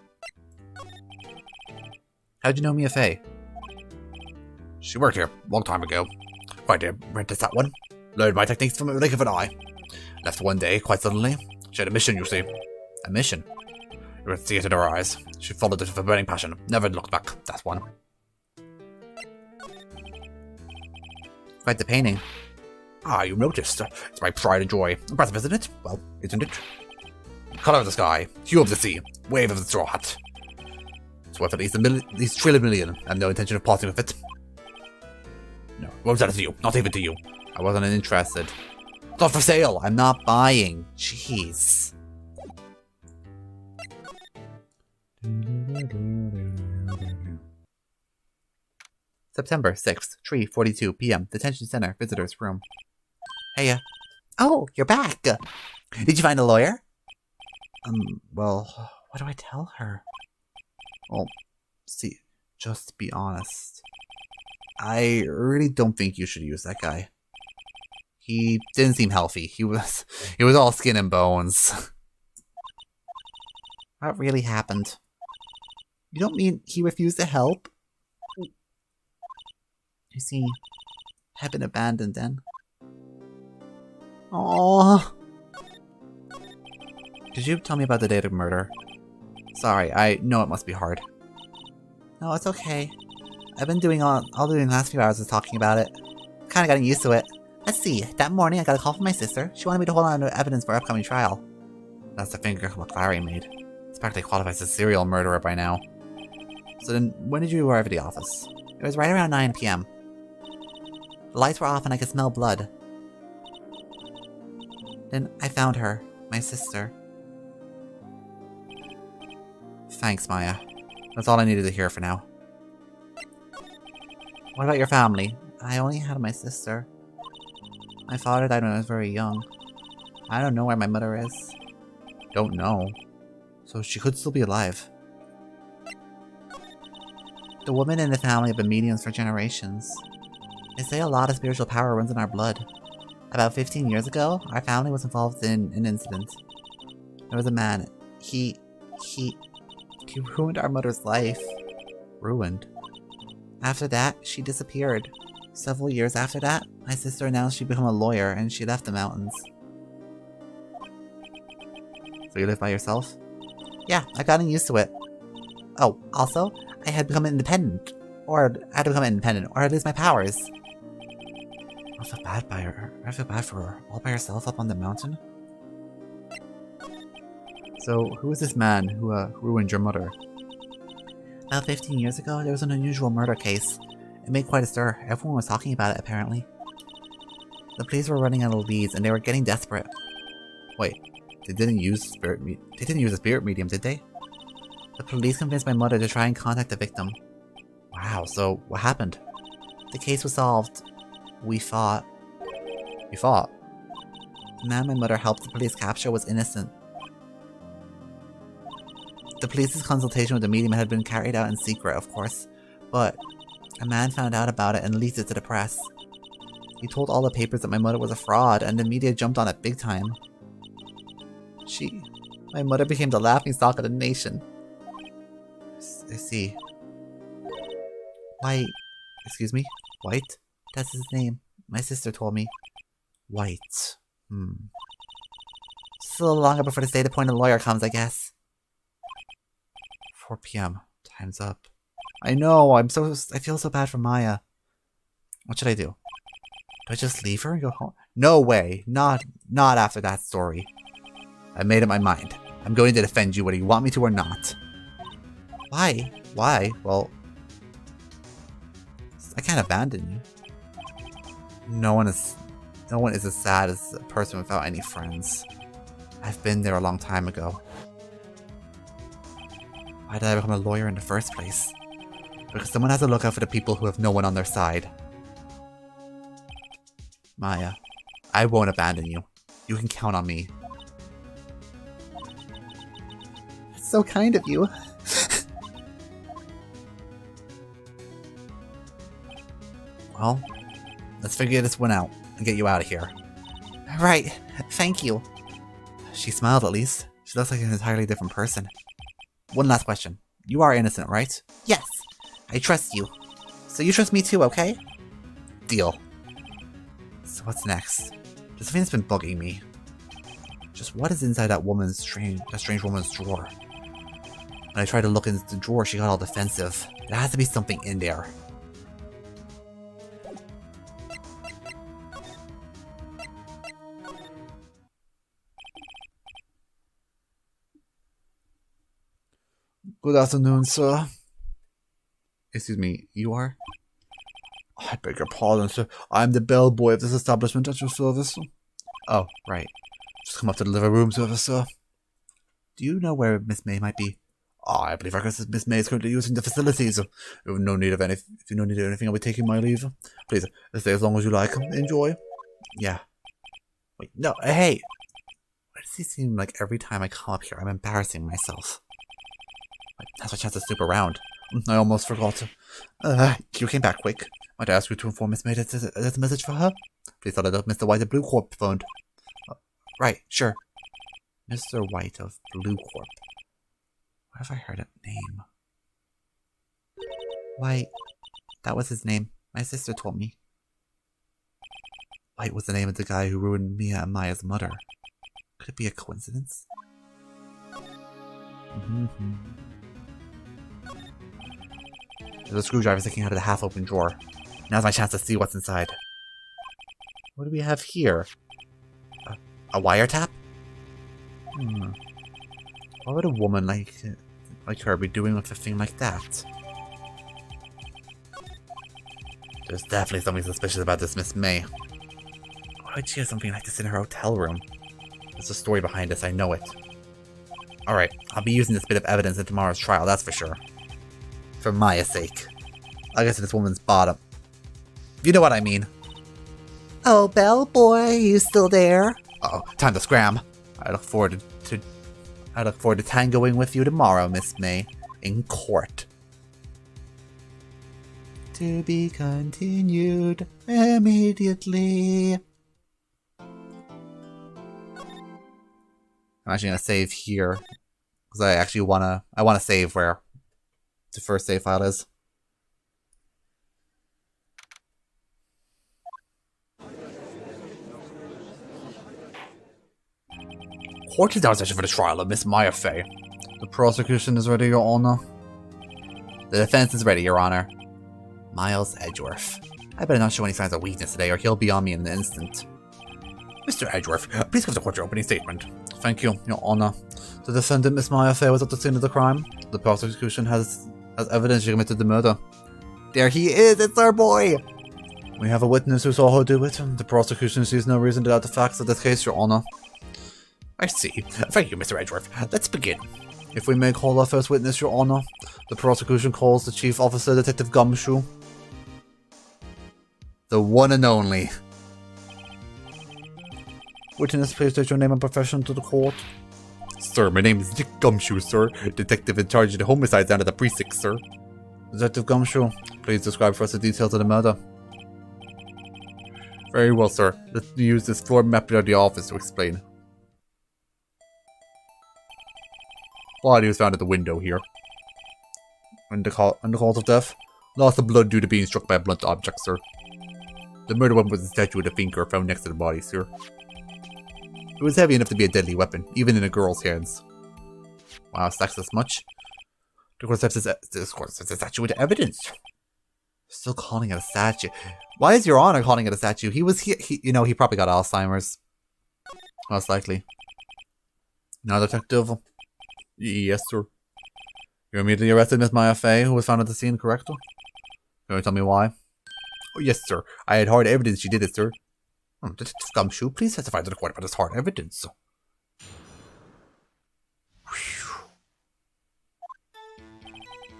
How'd you know Mia Faye? She worked here a long time ago. Quite a apprentice, that one. Learned my techniques from a blink of an eye. Left one day, quite suddenly. She had a mission, you see. A mission? You would see it in her eyes. She followed it with a burning passion. Never looked back. That's one. Quite the painting. Ah, you noticed. It's my pride and joy. Impressive, isn't it? Well, isn't it? Color of the sky, hue of the sea, wave of the straw hat. It's worth at least trillion million. I have no intention of parting with it. No, won't sell it to you. Not even to you. I wasn't interested. It's not for sale. I'm not buying. Jeez. September 6th, 3:42 p.m. Detention Center, Visitor's Room. Heya. Oh, you're back. Did you find a lawyer? Well, what do I tell her? Well, see, just to be honest, I really don't think you should use that guy. He didn't seem healthy. He was all skin and bones. What really happened? You don't mean he refused to help? You see, I've been abandoned then. Oh. Did you tell me about the date of murder? Sorry, I know it must be hard. No, it's okay. I've been doing all the last few hours was talking about it. Kinda getting used to it. Let's see, that morning I got a call from my sister. She wanted me to hold on to evidence for our upcoming trial. That's the fingerclip Larry made. This practically qualifies as a serial murderer by now. So then, when did you arrive at the office? It was right around 9 p.m. The lights were off and I could smell blood. Then I found her, my sister. Thanks, Maya. That's all I needed to hear for now. What about your family? I only had my sister. My father died when I was very young. I don't know where my mother is. Don't know? So she could still be alive. The women in the family have been mediums for generations. They say a lot of spiritual power runs in our blood. About 15 years ago, our family was involved in an incident. There was a man. He You ruined our mother's life. Ruined? After that, she disappeared. Several years after that, my sister announced she'd become a lawyer and she left the mountains. So you live by yourself? Yeah, I've gotten used to it. Oh, also, I had become independent. Or I had to become independent, or I'd lose my powers. I feel bad by her. I feel bad for her. All by herself up on the mountain? So, who is this man who ruined your mother? About 15 years ago, there was an unusual murder case. It made quite a stir. Everyone was talking about it, apparently. The police were running out of leads, and they were getting desperate. Wait, they didn't use a spirit medium, did they? The police convinced my mother to try and contact the victim. Wow, so what happened? The case was solved. We fought. You fought? The man my mother helped the police capture was innocent. The police's consultation with the medium had been carried out in secret, of course, but a man found out about it and leaked it to the press. He told all the papers that my mother was a fraud, and the media jumped on it big time. My mother became the laughingstock of the nation. I see. White. Excuse me? White? That's his name. My sister told me. White. Just a little longer before the state appointed lawyer comes, I guess. 4 p.m. Time's up. I know, I feel so bad for Maya. What should I do? Do I just leave her and go home? No way. Not after that story. I made up my mind. I'm going to defend you whether you want me to or not. Why? Why? Well, I can't abandon you. No one is as sad as a person without any friends. I've been there a long time ago. Why did I become a lawyer in the first place? Because someone has to look out for the people who have no one on their side. Maya, I won't abandon you. You can count on me. It's so kind of you. Well, let's figure this one out and get you out of here. Right. Thank you. She smiled at least. She looks like an entirely different person. One last question. You are innocent, right? Yes. I trust you. So you trust me too, okay? Deal. So what's next? There's something that's been bugging me. Just what is inside that strange woman's drawer? When I tried to look into the drawer, she got all defensive. There has to be something in there. Good afternoon, sir. Excuse me, you are? I beg your pardon, sir. I'm the bellboy of this establishment at your service. Oh, right. Just come up to the living room service, sir. Do you know where Miss May might be? Oh, I believe Miss May is currently using the facilities. If you no need of anything, I'll be taking my leave. Please, stay as long as you like. Enjoy. Yeah. Wait, no, hey! Why does he seem like every time I come up here, I'm embarrassing myself? That's my chance to snoop around. I almost forgot. You came back quick. Might I ask you to inform Miss May that there's a message for her? Please tell her that Mr. White of Blue Corp phoned. Right, sure. Mr. White of Blue Corp. Where have I heard that name? White. That was his name. My sister told me. White was the name of the guy who ruined Mia and Maya's mother. Could it be a coincidence? There's a screwdriver sticking out of the half-open drawer. Now's my chance to see what's inside. What do we have here? A wiretap? What would a woman like her be doing with a thing like that? There's definitely something suspicious about this Miss May. Why would she have something like this in her hotel room? There's a story behind this, I know it. Alright, I'll be using this bit of evidence in tomorrow's trial, that's for sure. For Maya's sake. I'll get to this woman's bottom. You know what I mean. Oh, bellboy, you still there? Uh-oh, time to scram. I look forward to tangoing with you tomorrow, Miss May, in court. To be continued immediately. I'm actually gonna save here, Because I actually wanna save where the first save file is. Court is now in session for the trial of Miss Maya Fey. The prosecution is ready, Your Honor. The defense is ready, Your Honor. Miles Edgeworth. I better not show any signs of weakness today, or he'll be on me in an instant. Mr. Edgeworth, please give the court your opening statement. Thank you, Your Honor. The defendant, Miss Maya Fey, was at the scene of the crime. The prosecution has evidence she committed the murder. There he is, it's our boy! We have a witness who saw her do it. The prosecution sees no reason to doubt the facts of this case, Your Honor. I see. Thank you, Mr. Edgeworth. Let's begin. If we may call our first witness, Your Honor, the prosecution calls the Chief Officer, Detective Gumshoe. The one and only. Witness, please state your name and profession to the court. Sir, my name is Dick Gumshoe, sir. Detective in charge of the homicides down at the precinct, sir. Detective Gumshoe, please describe for us the details of the murder. Very well, sir. Let's use this floor map of the office to explain. Body was found at the window here. And the cause of death? Loss of blood due to being struck by a blunt object, sir. The murder weapon was a statue with a finger found next to the body, sir. It was heavy enough to be a deadly weapon, even in a girl's hands. Wow, stacks this much? The court accepts a statue with evidence. Still calling it a statue. Why is Your Honor calling it a statue? He probably got Alzheimer's. Most likely. Now, Detective. Yes, sir. You immediately arrested Miss Maya Fey, who was found at the scene, correct? Can you tell me why? Oh, yes, sir. I had hard evidence she did it, sir. Detective Gumshoe, please testify to the court about this hard evidence.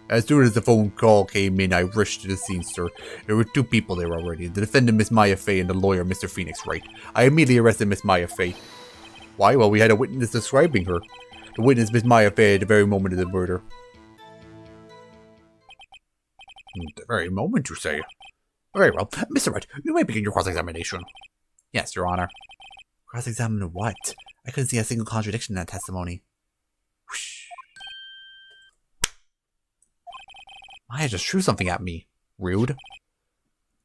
As soon as the phone call came in, I rushed to the scene, sir. There were two people there already, the defendant, Miss Maya Fey, and the lawyer, Mr. Phoenix Wright. I immediately arrested Miss Maya Fey. Why? Well, we had a witness describing her. The witness, Miss Maya Fey, at the very moment of the murder. The very moment, you say? Very well. Mr. Wright, you may begin your cross-examination. Yes, Your Honor. Cross-examine what? I couldn't see a single contradiction in that testimony. Whoosh. Maya just threw something at me. Rude.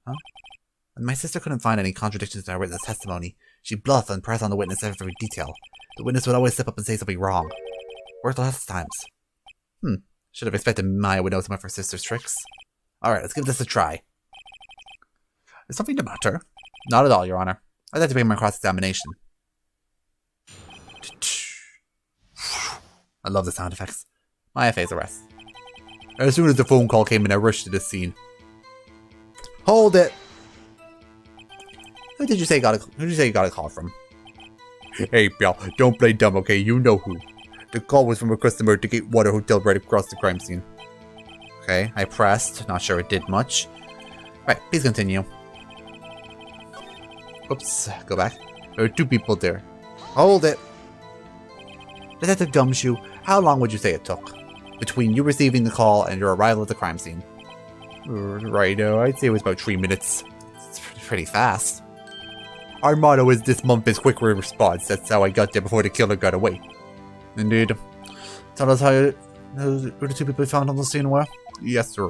Huh? And my sister couldn't find any contradictions in our witness testimony. She bluffed and pressed on the witness every detail. The witness would always slip up and say something wrong. Worked last times. Should have expected Maya would know some of her sister's tricks. Alright, let's give this a try. Is something the matter? Not at all, Your Honor. I'd like to begin my cross-examination. I love the sound effects. Maya Fey's arrest. As soon as the phone call came in, I rushed to the scene. Hold it! Who did you say you got a call from? Hey, pal, don't play dumb, okay? You know who. The call was from a customer to get Water Hotel right across the crime scene. Okay, I pressed. Not sure it did much. Right, please continue. Oops, go back. There are two people there. Hold it! Detective Gumshoe, how long would you say it took? Between you receiving the call and your arrival at the crime scene? Right, I'd say it was about 3 minutes. It's pretty fast. Our motto is this month is quick response. That's how I got there before the killer got away. Indeed. Tell us who the two people found on the scene were? Yes, sir.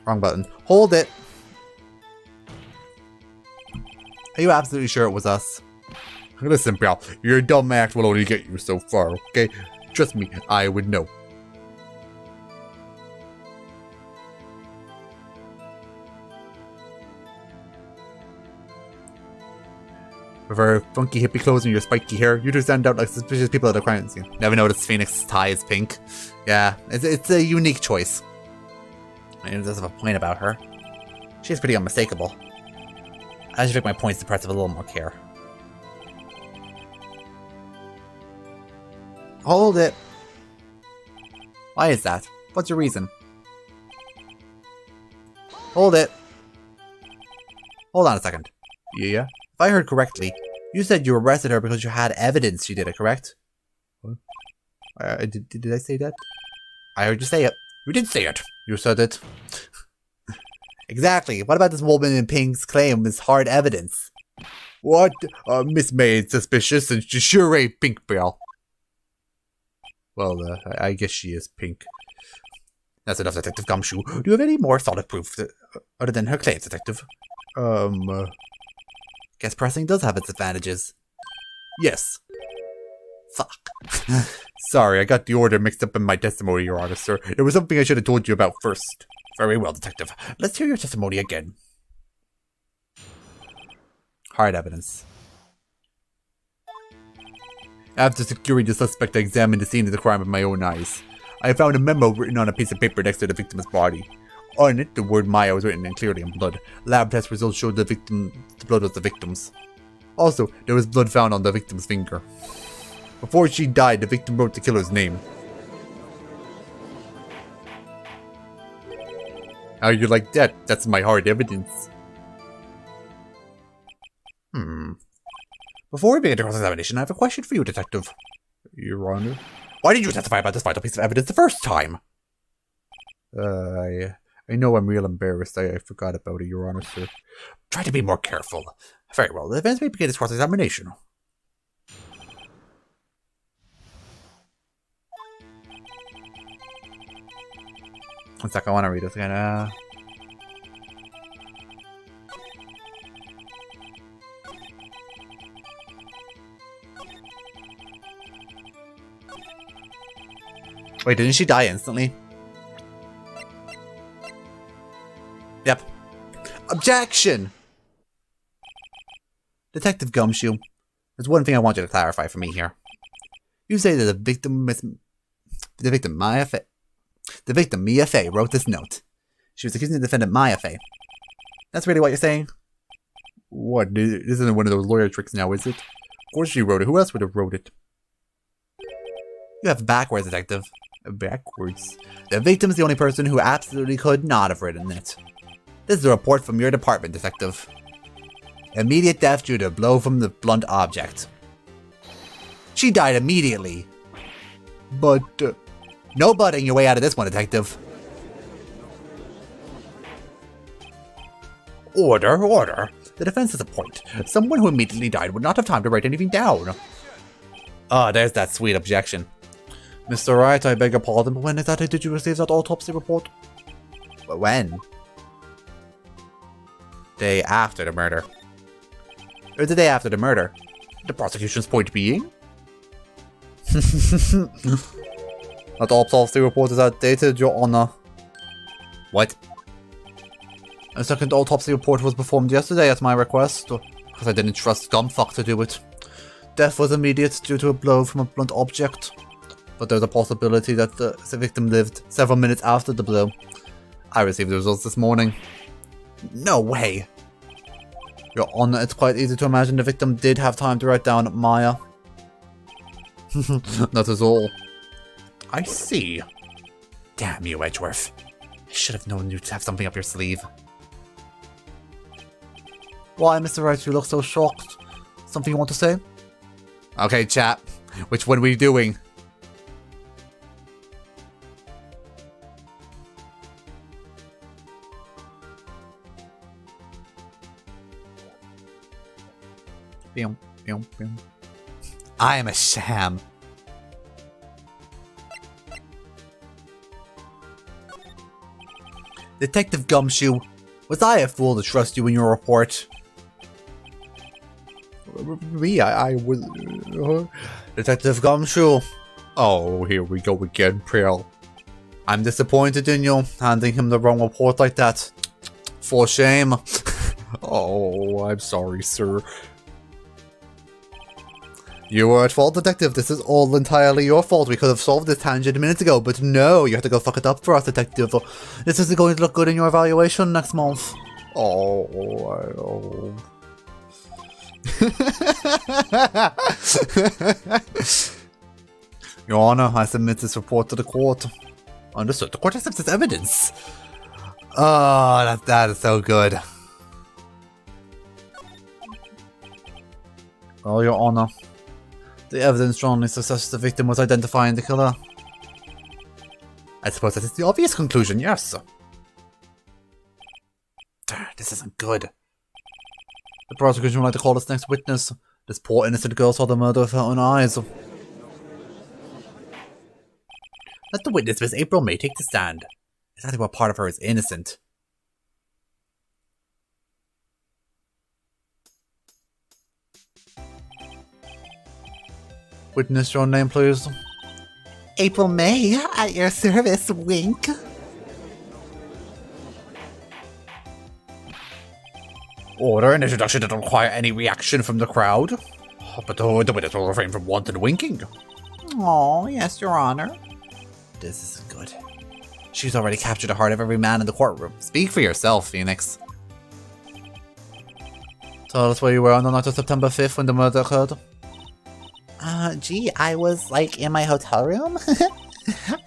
Wrong button. Hold it! Are you absolutely sure it was us? Listen, pal, your dumb act will only get you so far, okay? Trust me, I would know. With her funky hippie clothes and your spiky hair, you two stand out like suspicious people at a crime scene. Never noticed Phoenix's tie is pink. Yeah, it's a unique choice. I mean, it does have a point about her. She's pretty unmistakable. I should make my points to press with a little more care. Hold it! Why is that? What's your reason? Hold it! Hold on a second. Yeah? If I heard correctly, you said you arrested her because you had evidence she did it, correct? What? Did I say that? I heard you say it. You did say it. You said it. Exactly. What about this woman in pink's claim is hard evidence? What? Miss May is suspicious and she sure ain't Pink Bell. Well, I guess she is pink. That's enough, Detective Gumshoe. Do you have any more solid proof other than her claims, Detective? Guess pressing does have its advantages. Yes. Fuck. Sorry, I got the order mixed up in my testimony, Your Honor, sir. There was something I should have told you about first. Very well, Detective. Let's hear your testimony again. Hard evidence. After securing the suspect, I examined the scene of the crime with my own eyes. I found a memo written on a piece of paper next to the victim's body. On it, the word Maya was written in clearly in blood. Lab test results showed the blood was the victim's. Also, there was blood found on the victim's finger. Before she died, the victim wrote the killer's name. How you like that? That's my hard evidence. Before we begin the cross-examination, I have a question for you, Detective. Your Honor? Why did you testify about this vital piece of evidence the first time? I know I'm real embarrassed. I forgot about it, Your Honor, sir. Try to be more careful. Very well, the defense may begin its cross-examination. One sec, I want to read this again. Wait, didn't she die instantly? Yep. Objection! Detective Gumshoe, there's one thing I want you to clarify for me here. You say that the victim, Mia Fey, wrote this note. She was accusing the defendant Mia Fey. That's really what you're saying? What? This isn't one of those lawyer tricks now, is it? Of course she wrote it. Who else would have wrote it? You have backwards, Detective. Backwards. The victim's the only person who absolutely could not have written it. This is a report from your department, Detective. Immediate death due to a blow from the blunt object. She died immediately. But, no butting your way out of this one, Detective. Order, order. The defense has a point. Someone who immediately died would not have time to write anything down. Ah, there's that sweet objection. Mr. Wright, I beg your pardon, but when exactly did you receive that autopsy report? When? Day after the murder. Or the day after the murder. The prosecution's point being? That autopsy report is outdated, Your Honor. What? A second autopsy report was performed yesterday at my request, because I didn't trust Scumfuck to do it. Death was immediate due to a blow from a blunt object, but there's a possibility that the victim lived several minutes after the blow. I received the results this morning. No way! Your Honor, it's quite easy to imagine the victim did have time to write down Maya. That is all. I see. Damn you, Edgeworth. I should have known you'd have something up your sleeve. Why, Mr. Wright, you look so shocked? Something you want to say? Okay, chap. Which one are we doing? I am a sham. Detective Gumshoe, was I a fool to trust you in your report? Me? I was... Detective Gumshoe. Oh, here we go again, Priel. I'm disappointed in you, handing him the wrong report like that. For shame. Oh, I'm sorry, sir. You were at fault, Detective. This is all entirely your fault. We could have solved this tangent minutes ago, but no, you have to go fuck it up for us, Detective. This isn't going to look good in your evaluation next month. Oh. Your Honor, I submit this report to the court. Understood. The court accepts this evidence. Oh, that is so good. Well, Your Honor, the evidence strongly suggests the victim was identifying the killer. I suppose that is the obvious conclusion, yes. This isn't good. The prosecution would like to call this next witness. This poor innocent girl saw the murder with her own eyes. Let the witness, Miss April May, take the stand. Exactly what part of her is innocent? Witness, your name, please. April May, at your service, wink. Order. An introduction doesn't require any reaction from the crowd. But the witness will refrain from wanton winking. Oh, yes, Your Honor. This isn't good. She's already captured the heart of every man in the courtroom. Speak for yourself, Phoenix. Tell us where you were on the night of September 5th when the murder occurred. Gee, I was, like, in my hotel room.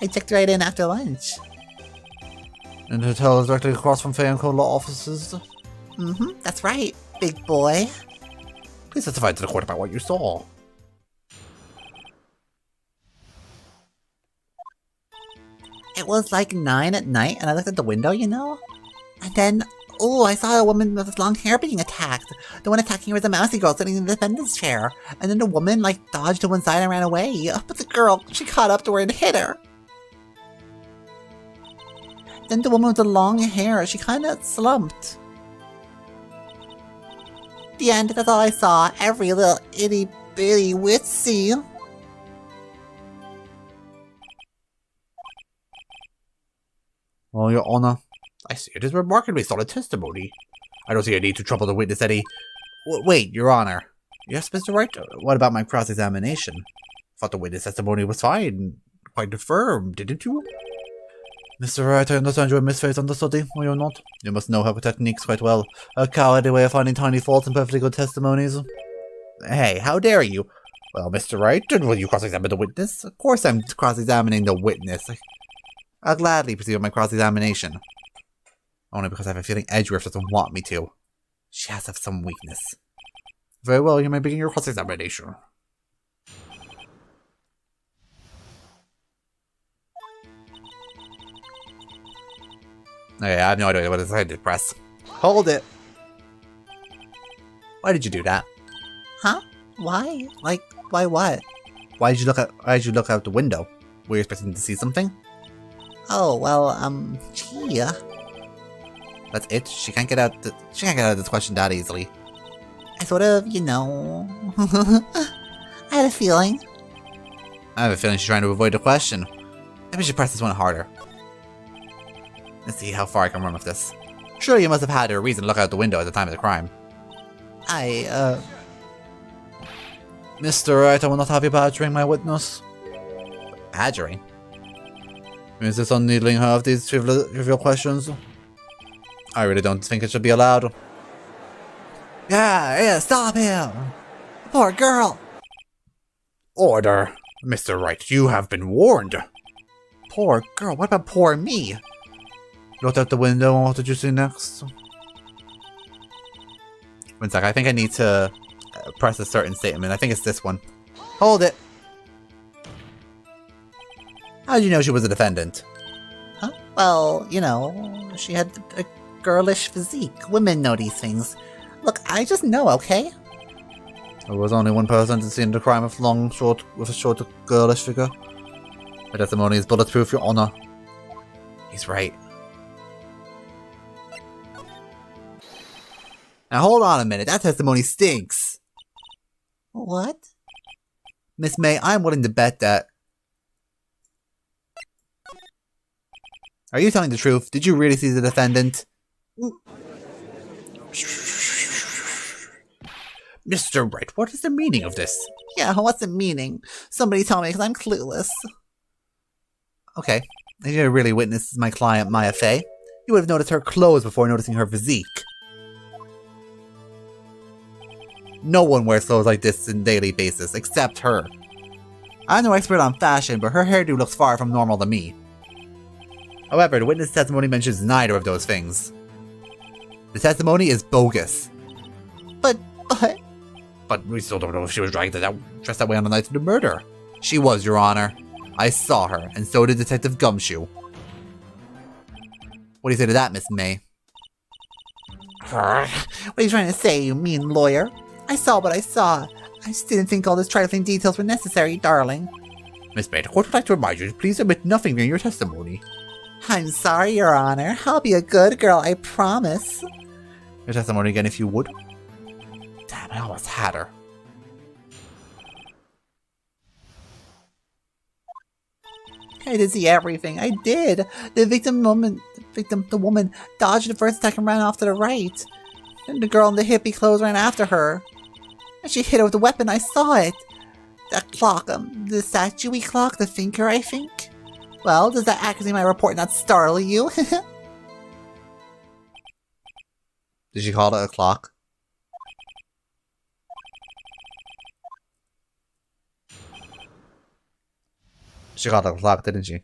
I checked right in after lunch. And the hotel is directly across from Fay and Co. law offices. Mm-hmm, that's right, big boy. Please testify to the court about what you saw. It was like 9 at night, and I looked at the window, you know? And then, oh, I saw a woman with long hair being attacked. The one attacking her was a mousy girl sitting in the defendant's chair. And then the woman, like, dodged to one side and ran away. But the girl, she caught up to her and hit her. Then the woman with the long hair, she kind of slumped. The end, that's all I saw. Every little itty-bitty witsy. Well, Your Honor. I see it is remarkably solid testimony. I don't see a need to trouble the witness any... Wait, Your Honor. Yes, Mr. Wright? What about my cross-examination? Thought the witness testimony was fine. Quite firm, didn't you? Mr. Wright, I understand you're misfaced on the study, or you're not. You must know her techniques quite well. A cowardly way of finding tiny faults in perfectly good testimonies. Hey, how dare you? Well, Mr. Wright, will you cross-examine the witness? Of course I'm cross-examining the witness. I'll gladly proceed with my cross-examination. Only because I have a feeling Edgeworth doesn't want me to. She has to have some weakness. Very well, you may begin your cross-examination. Okay, I have no idea what I did press. Hold it. Why did you do that? Huh? Why? Like, why what? Why did you look out the window? Were you expecting to see something? Oh, well, gee. That's it? She can't get out of this question that easily. I sort of, you know... I had a feeling. I have a feeling she's trying to avoid the question. Maybe we should press this one harder. Let's see how far I can run with this. Surely you must have had a reason to look out the window at the time of the crime. Mr. Wright, I will not have you badgering my witness. Badgering? Is this unneedling her of these trivial questions? I really don't think it should be allowed. Yeah, stop him! Poor girl! Order! Mr. Wright, you have been warned! Poor girl? What about poor me? Looked out the window and what did you see next? One sec, I think I need to press a certain statement. I think it's this one. Hold it! How did you know she was a defendant? Huh? Well, you know, she had a girlish physique. Women know these things. Look, I just know, okay? There was only one person to see the crime with a short, girlish figure. My testimony is bulletproof, Your Honor. He's right. Now hold on a minute, that testimony stinks. What? Miss May, I'm willing to bet that... Are you telling the truth? Did you really see the defendant? Mr. Wright, what is the meaning of this? Yeah, what's the meaning? Somebody tell me, because I'm clueless. Okay, if you really witnessed my client, Maya Fey, you would have noticed her clothes before noticing her physique. No one wears clothes like this on a daily basis, except her. I'm no expert on fashion, but her hairdo looks far from normal to me. However, the witness testimony mentions neither of those things. The testimony is bogus. But we still don't know if she was dressed that way on the night of the murder. She was, Your Honor. I saw her, and so did Detective Gumshoe. What do you say to that, Miss May? What are you trying to say, you mean lawyer? I saw what I saw. I just didn't think all those trifling details were necessary, darling. Miss May, the court would like to remind you to please omit nothing in your testimony. I'm sorry, Your Honor. I'll be a good girl, I promise. Your testimony again, if you would. Damn, I almost had her. I did see everything. I did. The woman dodged the first attack and ran off to the right. And the girl in the hippie clothes ran after her. And she hit her with a weapon. I saw it. That clock, the statue-y clock, the thinker, I think. Well, does that accuracy in my report not startle you? Did she call it a clock? She called it a clock, didn't she?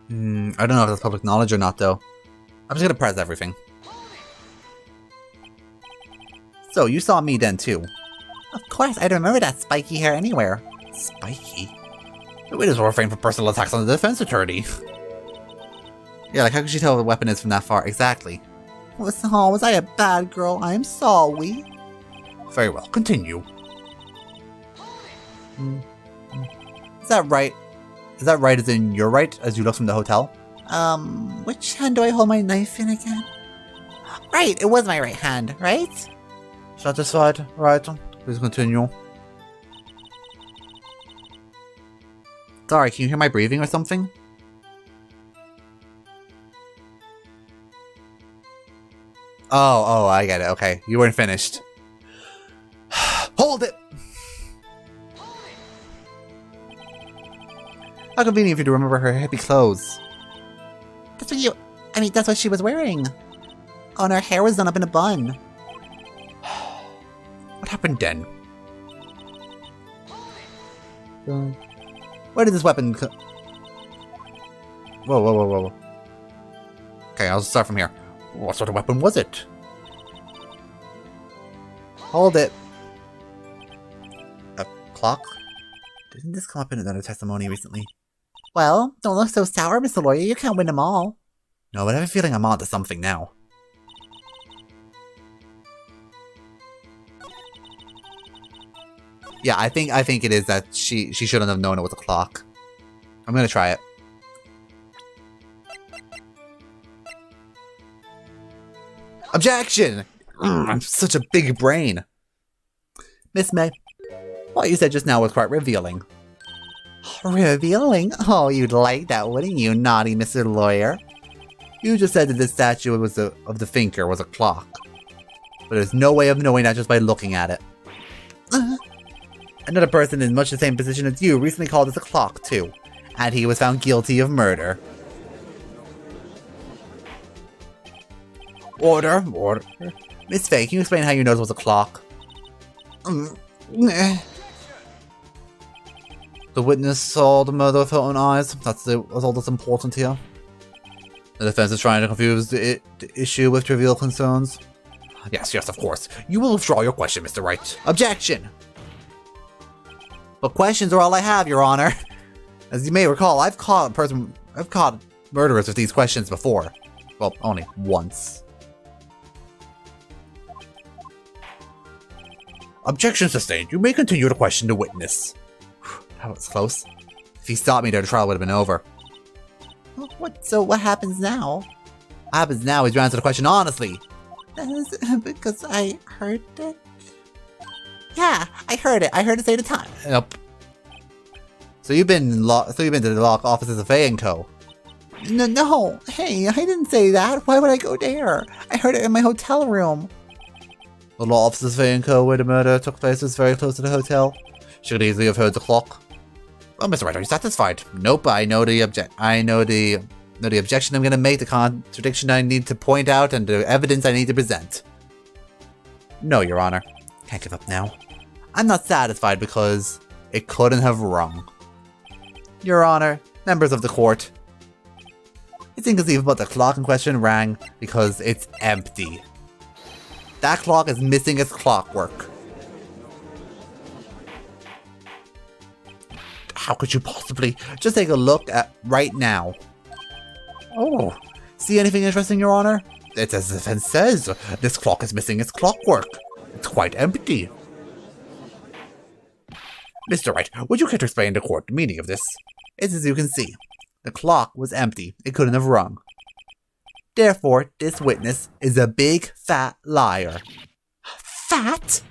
I don't know if that's public knowledge or not, though. I'm just gonna press everything. So, you saw me then, too. Of course, I don't remember that spiky hair anywhere. Spiky? The witness will refrain from personal attacks on the defense attorney. Yeah, like how could she tell what the weapon is from that far? Exactly. Was I a bad girl? I'm sorry. Very well, continue. Is that right? Is that right as in your right, as you look from the hotel? Which hand do I hold my knife in again? Right, it was my right hand, right? Satisfied? Right. Please continue. Sorry, can you hear my breathing or something? Oh, I get it. Okay, you weren't finished. Hold it! How convenient of you to remember her hippie clothes. That's what she was wearing. Oh, and her hair was done up in a bun. What happened then? Where did this weapon Whoa. Okay, I'll start from here. What sort of weapon was it? Hold it. A clock? Didn't this come up in another testimony recently? Well, don't look so sour, Mr. Lawyer. You can't win them all. No, but I have a feeling I'm onto something now. Yeah, I think it is that she shouldn't have known it was a clock. I'm gonna try it. Objection! I'm such a big brain. Miss May, what you said just now was quite revealing. Revealing? Oh, you'd like that, wouldn't you, naughty Mr. Lawyer? You just said that this statue of the thinker was a clock. But there's no way of knowing that just by looking at it. Another person in much the same position as you recently called this a clock, too. And he was found guilty of murder. Order. Miss Faye, can you explain how you know it was a clock? The witness saw the murder with her own eyes. That's all that's important here. The defense is trying to confuse the issue with trivial concerns. Yes, of course. You will withdraw your question, Mr. Wright. Objection! But questions are all I have, Your Honor. As you may recall, I've caught murderers with these questions before. Well, only once. Objection sustained. You may continue to question the witness. That was close. If he stopped me there, the trial would have been over. So what happens now? What happens now is you answer the question honestly. Because I heard it? Yeah, I heard it. I heard it say the time. Yep. So you've been to the law offices of Faye & Co. No. Hey, I didn't say that. Why would I go there? I heard it in my hotel room. The law offices of Faye & Co. where the murder took place was very close to the hotel. She could easily have heard the clock. Well, Mr. Wright, are you satisfied? Nope, I know the objection I'm going to make, the contradiction I need to point out, and the evidence I need to present. No, Your Honor. Can't give up now. I'm not satisfied because it couldn't have rung. Your Honor, members of the court, it's inconceivable the clock in question rang because it's empty. That clock is missing its clockwork. How could you possibly? Just take a look at right now. Oh, See anything interesting, Your Honor? it's as the defense says. This clock is missing its clockwork. It's quite empty. Mr. Wright, would you care to explain to court the meaning of this? It's as you can see. The clock was empty. It couldn't have rung. Therefore, this witness is a big, fat liar. Fat?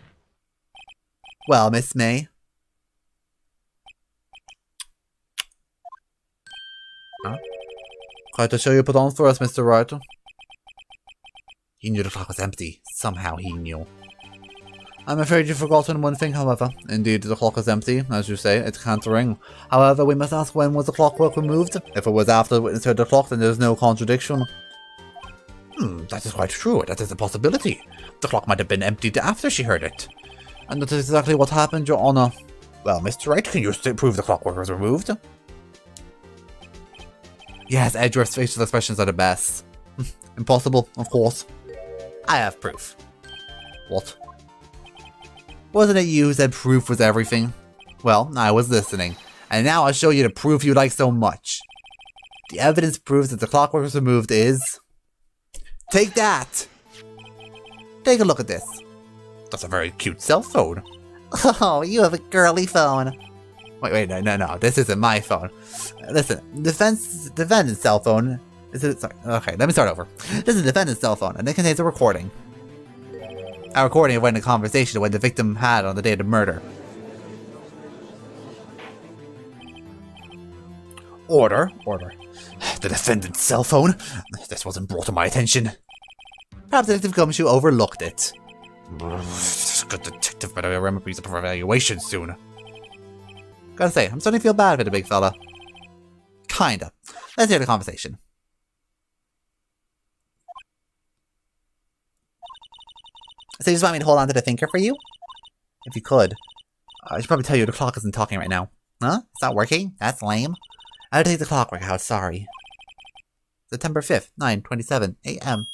Well, Miss May. Quite a show you put on for us, Mr. Wright. He knew the clock was empty. Somehow he knew. I'm afraid you've forgotten one thing, however. Indeed, the clock is empty. As you say, it can't ring. However, we must ask, when was the clockwork removed? If it was after the witness heard the clock, then there's no contradiction. That is quite true. That is a possibility. The clock might have been emptied after she heard it. And that is exactly what happened, Your Honor. Well, Mr. Wright, can you prove the clockwork was removed? Yes, Edgeworth's facial expressions are the best. Impossible, of course. I have proof. What? Wasn't it you who said proof was everything? Well, I was listening. And now I'll show you the proof you like so much. The evidence proves that the clockwork was removed is... Take that! Take a look at this. That's a very cute cell phone. Oh, you have a girly phone. Wait, no, this isn't my phone. Listen, defendant's cell phone... Sorry, okay, let me start over. This is the defendant's cell phone, and it contains a recording. A recording of when the conversation when the victim had on the day of the murder. Order. The defendant's cell phone? This wasn't brought to my attention. Perhaps Detective Gumshoe overlooked it. Good detective, but I remember he's up for evaluation soon. Gotta say, I'm starting to feel bad for the big fella. Kinda. Let's hear the conversation. So you just want me to hold on to the thinker for you? If you could. I should probably tell you the clock isn't talking right now. Huh? It's not working? That's lame. I'll take the clockwork out, sorry. September 5th, 9:27 a.m.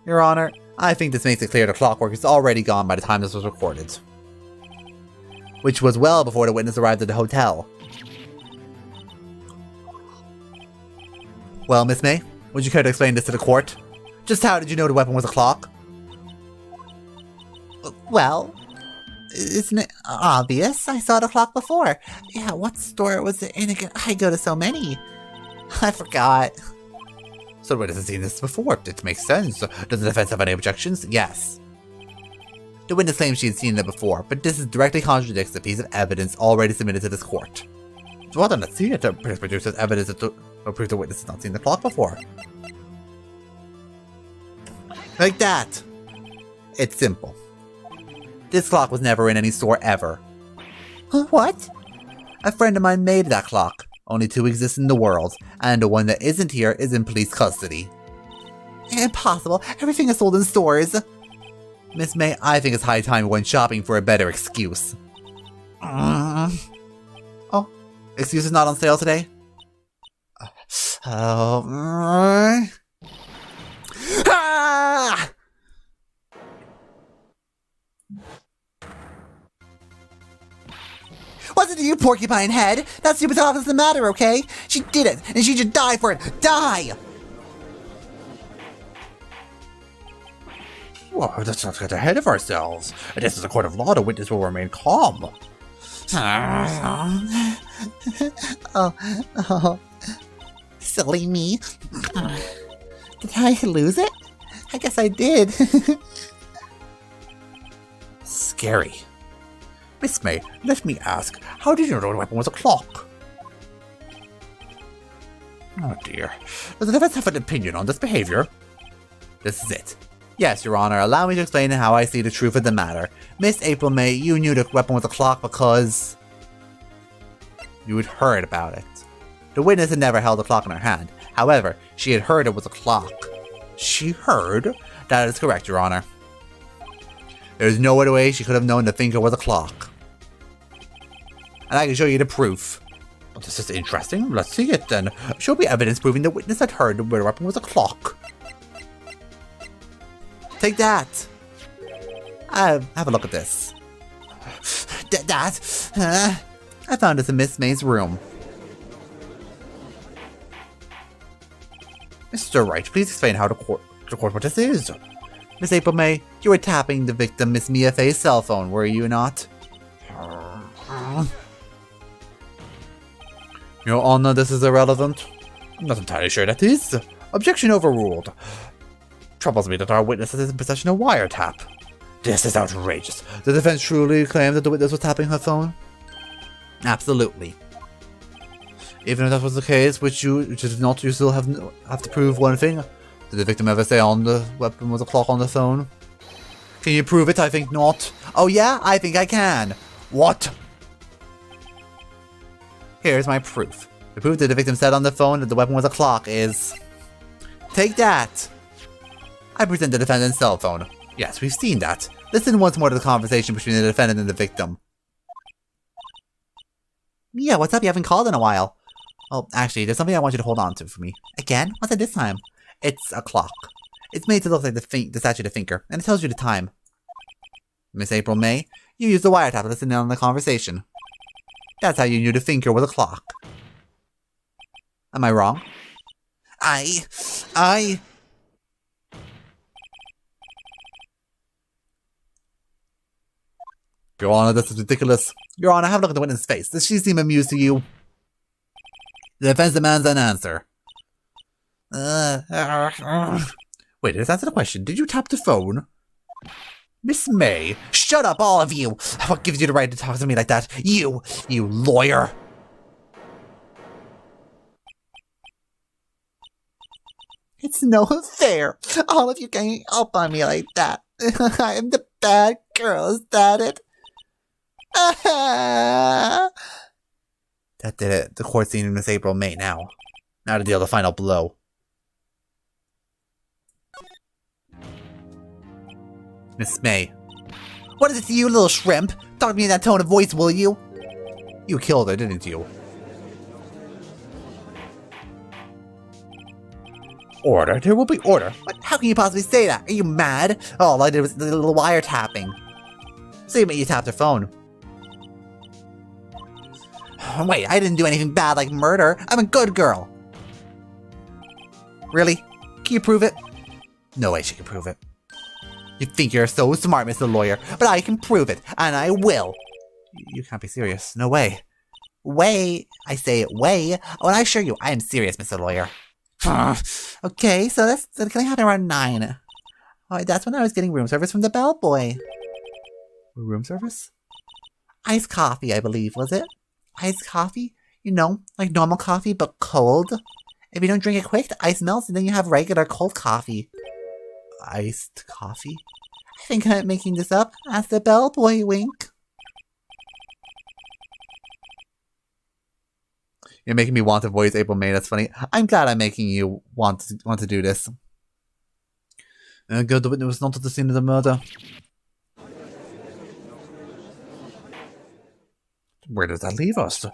Your Honor, I think this makes it clear the clockwork is already gone by the time this was recorded. Which was well before the witness arrived at the hotel. Well, Miss May, would you care to explain this to the court? Just how did you know the weapon was a clock? Well, isn't it obvious? I saw the clock before. Yeah, what store was it in again? I go to so many. I forgot. So the witness has seen this before. It makes sense. Does the defense have any objections? Yes. The witness claims she had seen it before, but this directly contradicts the piece of evidence already submitted to this court. Well then, let's see it. It produces evidence to prove the witness has not seen the clock before. Like that. It's simple. This clock was never in any store ever. What? A friend of mine made that clock. Only two exist in the world, and the one that isn't here is in police custody. Impossible. Everything is sold in stores. Miss May, I think it's high time we went shopping for a better excuse. Oh, excuse is not on sale today? Ah! Wasn't it you, porcupine head? That stupid dog doesn't matter, okay? She did it, and she should die for it. Die! Whoa, let's not get ahead of ourselves. This is a court of law. The witness will remain calm. Oh, silly me. Did I lose it? I guess I did. Scary. Miss May, let me ask, how did you know the weapon was a clock? Oh dear. Does the defense have an opinion on this behavior? This is it. Yes, Your Honor, allow me to explain how I see the truth of the matter. Miss April May, you knew the weapon was a clock because... you had heard about it. The witness had never held a clock in her hand. However, she had heard it was a clock. She heard? That is correct, Your Honor. There is no other way she could have known the thinker was a clock. And I can show you the proof. Well, this is interesting. Let's see it then. Show me evidence proving the witness had heard the weapon was a clock. Take that. Have a look at this. I found this in Miss May's room. Mr. Wright, please explain how the court what this is. Miss April May, you were tapping the victim Miss Mia Fay's cell phone, were you not? Your Honor, this is irrelevant. I'm not entirely sure that is. Objection overruled. Troubles me that our witness is in possession of wiretap. This is outrageous. The defense truly claimed that the witness was tapping her phone? Absolutely. Even if that was the case, which is not, you still have to prove one thing. Did the victim ever say on the weapon was a clock on the phone? Can you prove it? I think not. Oh yeah? I think I can. What? Here's my proof. The proof that the victim said on the phone that the weapon was a clock is... Take that! I present the defendant's cell phone. Yes, we've seen that. Listen once more to the conversation between the defendant and the victim. Mia, what's up? You haven't called in a while. Oh, actually, there's something I want you to hold on to for me. Again? What's it this time? It's a clock. It's made to look like the statue of the thinker, and it tells you the time. Miss April May, you used the wiretap to listen in on the conversation. That's how you knew the thinker was a clock. Am I wrong? Your Honor, this is ridiculous. Your Honor, have a look at the witness' face. Does she seem amused to you? The defense demands an answer. Wait, let's answer the question. Did you tap the phone? Miss May, shut up, all of you! What gives you the right to talk to me like that? You lawyer! It's no fair. All of you ganging up on me like that. I am the bad girl, is that it? That did it. The court scene in Miss April May now. Now to deal the final blow. Miss May. What is it to you, little shrimp? Talk to me in that tone of voice, will you? You killed her, didn't you? Order? There will be order. What? How can you possibly say that? Are you mad? All I did was the little wiretapping. So you tapped her phone. Wait, I didn't do anything bad like murder. I'm a good girl. Really? Can you prove it? No way she can prove it. You think you're so smart, Mr. Lawyer, but I can prove it, and I will. You can't be serious. No way. Way. I say way. When I assure you, I am serious, Mr. Lawyer. Okay, so that's gonna happen around 9. Oh, that's when I was getting room service from the bellboy. Room service? Iced coffee, I believe, was it? Iced coffee? You know, like normal coffee, but cold. If you don't drink it quick, the ice melts, and then you have regular cold coffee. Iced coffee? I think I'm making this up. Ask the bellboy, wink. You're making me want to voice April May, that's funny. I'm glad I'm making you want to do this. Good, the witness was not at the scene of the murder. Where does that leave us?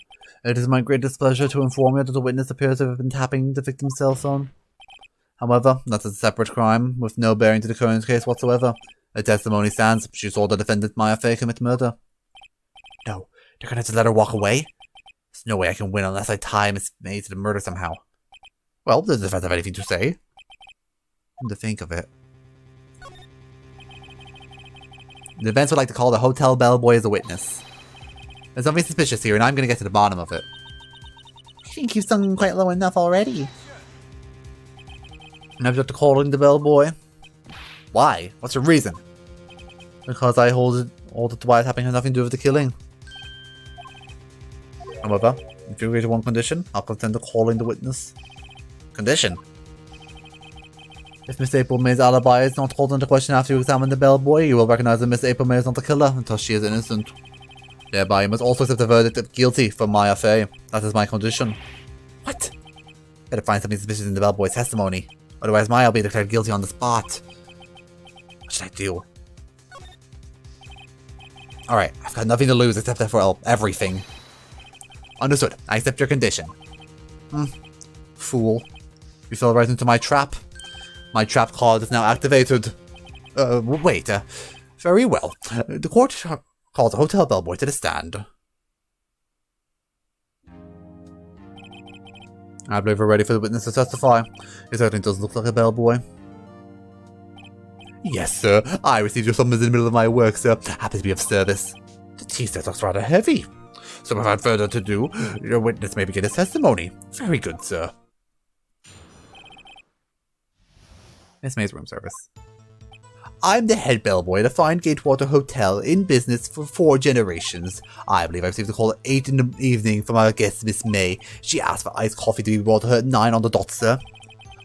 It is my greatest pleasure to inform you that the witness appears to have been tapping the victim's cell phone. However, that's a separate crime, with no bearing to the current case whatsoever. A testimony stands. She saw the defendant Maya Fay commit murder. No, they're gonna just let her walk away? There's no way I can win unless I tie Miss May to the murder somehow. Well, does the defense have anything to say? Come to think of it. The defense would like to call the hotel bellboy as a witness. There's something suspicious here, and I'm gonna get to the bottom of it. I think you've sung quite low enough already. And I've got to calling the bellboy. Why? What's your reason? Because I hold it the wiretapping has nothing to do with the killing. However, if you agree to one condition, I'll consent to calling the witness. Condition? If Miss April May's alibi is not called into question after you examine the bellboy, you will recognize that Miss April May is not the killer until she is innocent. Thereby, you must also accept the verdict of guilty for Maya Fay. That is my condition. What? Better find something suspicious in the bellboy's testimony. Otherwise, Maya will be declared guilty on the spot. What should I do? Alright, I've got nothing to lose except for everything. Understood. I accept your condition. Fool. You fell right into my trap. My trap card is now activated. Wait. Very well. The court calls a hotel bellboy to the stand. I believe we're ready for the witness to testify. He certainly does look like a bellboy. Yes, sir. I received your summons in the middle of my work, sir. Happy to be of service. The tea set looks rather heavy. So without further ado, your witness may begin his testimony. Very good, sir. Miss May's room service. I'm the head bellboy at a fine Gatewater Hotel in business for 4 generations. I believe I received a call at 8 in the evening from our guest, Miss May. She asked for iced coffee to be brought to her at 9 on the dot, sir.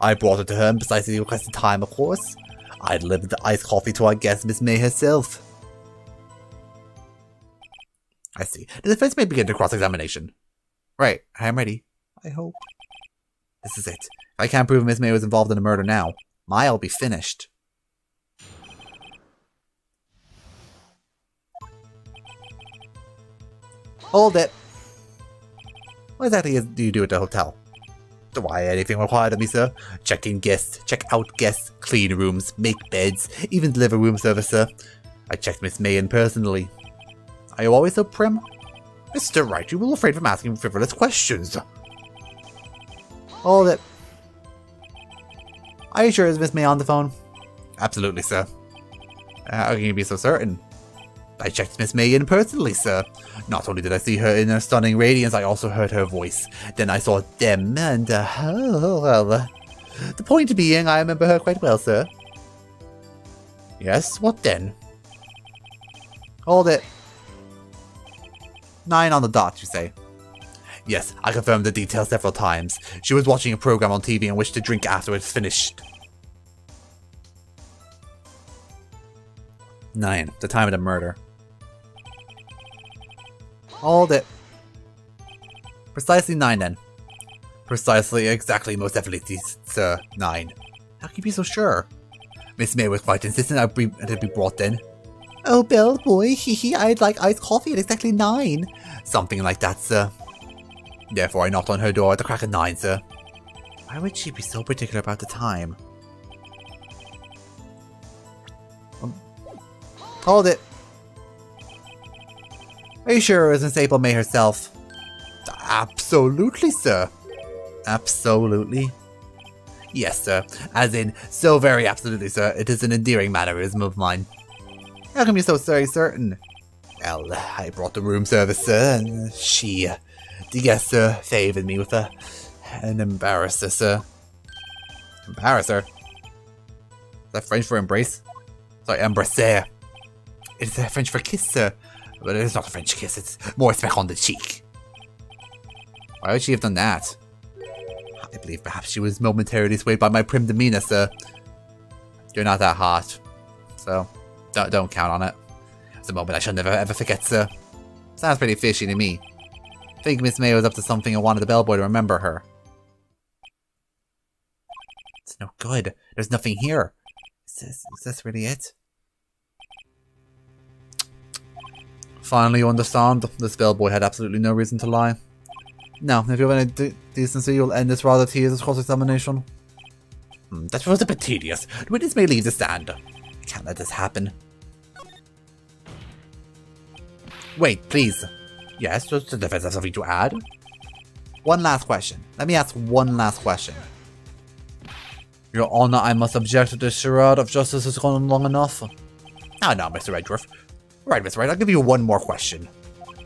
I brought it to her in precisely the requested time, of course. I delivered the iced coffee to our guest, Miss May herself. I see. The defense may begin the cross-examination. Right, I am ready. I hope. This is it. If I can't prove Miss May was involved in the murder now, I'll be finished. Hold it. What exactly do you do at the hotel? Why, anything required of me, sir? Check in guests, check out guests, clean rooms, make beds, even deliver room service, sir. I checked Miss May in personally. Are you always so prim? Mr. Wright, you will refrain from asking frivolous questions. Hold it. Are you sure is Miss May on the phone? Absolutely, sir. How can you be so certain? I checked Miss May in personally, sir. Not only did I see her in her stunning radiance, I also heard her voice. Then I saw them, and, the point being, I remember her quite well, sir. Yes, what then? Hold it. 9 on the dot, you say? Yes, I confirmed the details several times. She was watching a program on TV and wished to drink after it's finished. 9, the time of the murder. Hold it. Precisely 9 then. Precisely, exactly, most definitely, sir. 9. How can you be so sure? Miss May was quite insistent that it be brought then. Oh, bellboy, hee, I'd like iced coffee at exactly 9. Something like that, sir. Therefore, I knocked on her door at the crack of 9, sir. Why would she be so particular about the time? Hold it. Are you sure it was Miss April May herself? Absolutely, sir. Absolutely. Yes, sir. As in, so very absolutely, sir. It is an endearing mannerism of mine. How come you're so very certain? Well, I brought the room service, sir, and she, the guest, sir, favoured me with an embarrasser, sir. Embarrasser? Is that French for embrace? Sorry, embrasser. It's French for kiss, sir. But it is not a French kiss, it's more a smack on the cheek. Why would she have done that? I believe perhaps she was momentarily swayed by my prim demeanour, sir. You're not that hot, so don't count on it. It's a moment I shall never ever forget, sir. Sounds pretty fishy to me. I think Miss May was up to something and wanted the bellboy to remember her. It's no good. There's nothing here. Is this really it? Finally, you understand. This bellboy had absolutely no reason to lie. Now, if you have any decency, you'll end this rather tedious cross-examination. That was a bit tedious. The witness may leave the stand. I can't let this happen. Wait, please. Yes, does the defense have something to add? One last question. Let me ask one last question. Your Honor, I must object to this charade of justice has gone on long enough. Oh, no, Mr. Redruff. Right, Mr. Wright, I'll give you one more question.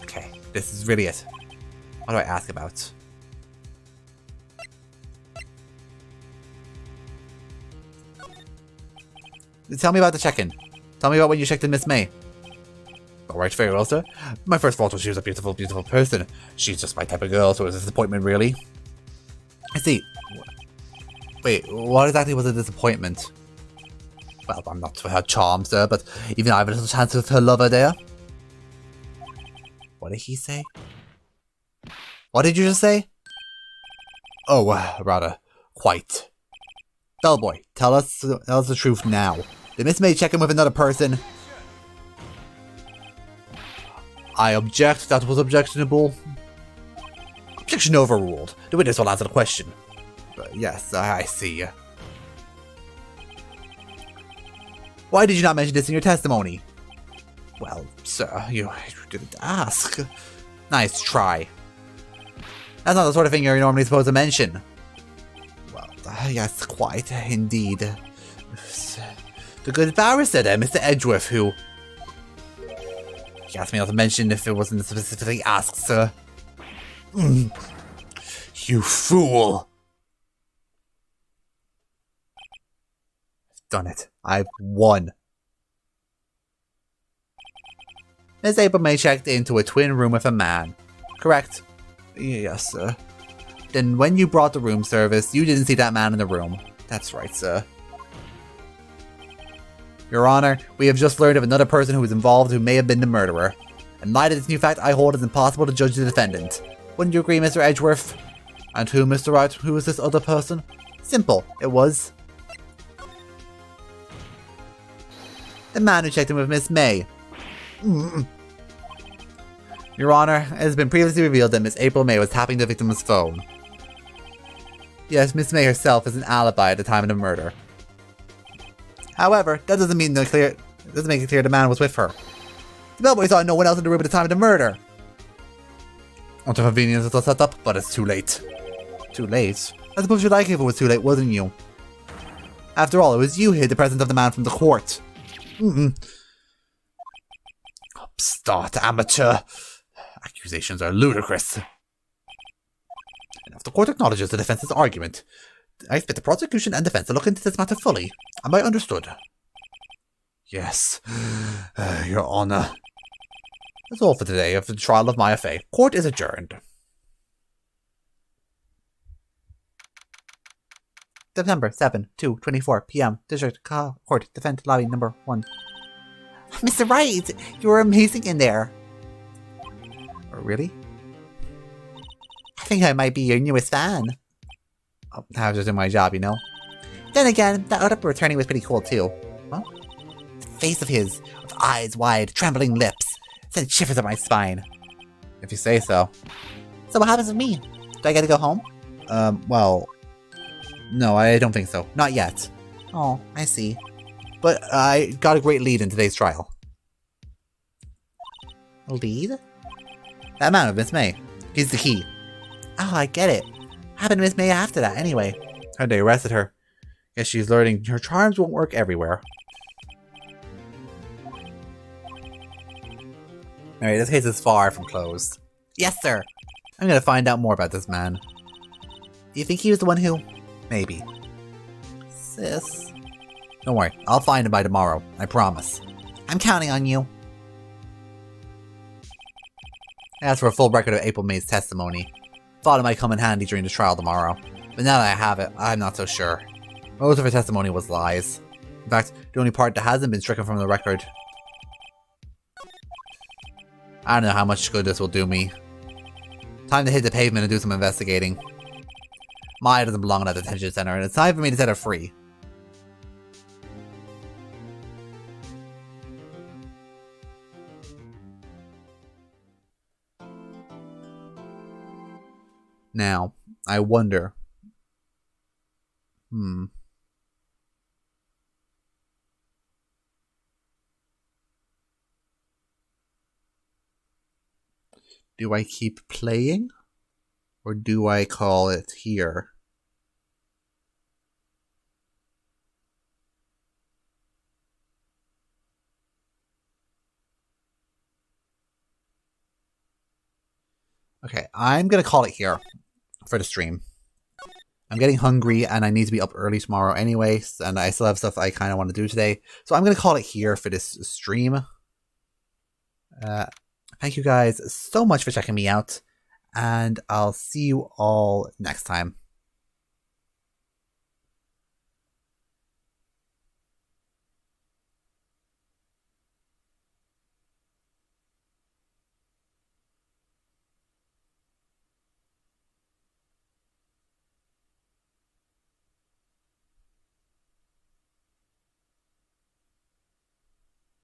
Okay, this is really it. What do I ask about? Tell me about the check-in. Tell me about when you checked in Miss May. Alright, very well, sir. My first thought was she was a beautiful, beautiful person. She's just my type of girl, so it was a disappointment, really. I see. Wait, what exactly was a disappointment? Well, I'm not for her charm, sir, but even I have a little chance with her lover there. What did he say? What did you just say? Oh, rather, quite. Bellboy, tell us the truth now. Did Miss May check in with another person? I object. That was objectionable. Objection overruled. The witness will answer the question. But yes, I see. Why did you not mention this in your testimony? Well, sir, you didn't ask. Nice try. That's not the sort of thing you're normally supposed to mention. Well, yes, quite, indeed. The good barrister there, Mr. Edgeworth, who... He asked me not to mention if it wasn't specifically asked, sir. You fool! I've done it. I've won. Miss April May checked into a twin room with a man. Correct? Yes, sir. Then when you brought the room service, you didn't see that man in the room. That's right, sir. Your Honor, we have just learned of another person who was involved who may have been the murderer. In light of this new fact, I hold it impossible to judge the defendant. Wouldn't you agree, Mr. Edgeworth? And who, Mr. Wright? Who is this other person? Simple. It was... the man who checked in with Miss May. Your Honor, it has been previously revealed that Miss April May was tapping the victim's phone. Yes, Miss May herself has an alibi at the time of the murder. However, that doesn't make it clear the man was with her. The bellboy saw no one else in the room at the time of the murder. Until convenience is all set up, but it's too late. Too late? I suppose you'd like it if it was too late, wasn't you? After all, it was you who hid the presence of the man from the court. Upstart amateur. Accusations are ludicrous. And if the court acknowledges the defense's argument, I expect the prosecution and defense to look into this matter fully. Am I understood? Yes, Your Honor. That's all for today of the trial of Maya Fey. Court is adjourned. September 7, 2:24 p.m. District Court, Defense Lobby number 1. Mr. Wright, you were amazing in there. Oh, really? I think I might be your newest fan. Oh, I was just doing my job, you know? Then again, that other attorney was pretty cool too. Huh? The face of his, with eyes wide, trembling lips, sent shivers up my spine. If you say so. So what happens with me? Do I get to go home? Well... No, I don't think so. Not yet. Oh, I see. But I got a great lead in today's trial. A lead? That man with Miss May. He's the key. Oh, I get it. What happened to Miss May after that, anyway? How they arrested her. Guess she's learning her charms won't work everywhere. Alright, this case is far from closed. Yes, sir. I'm gonna find out more about this man. Do you think he was the one who... Maybe. Sis. Don't worry, I'll find him by tomorrow. I promise. I'm counting on you. I asked for a full record of April May's testimony. Thought it might come in handy during the trial tomorrow. But now that I have it, I'm not so sure. Most of her testimony was lies. In fact, the only part that hasn't been stricken from the record. I don't know how much good this will do me. Time to hit the pavement and do some investigating. Maya doesn't belong in that detention center, and it's time for me to set her free. Now, I wonder... Do I keep playing? Or do I call it here? Okay, I'm gonna call it here for the stream. I'm getting hungry and I need to be up early tomorrow anyways, and I still have stuff I kind of want to do today. So I'm gonna call it here for this stream. Thank you guys so much for checking me out, and I'll see you all next time.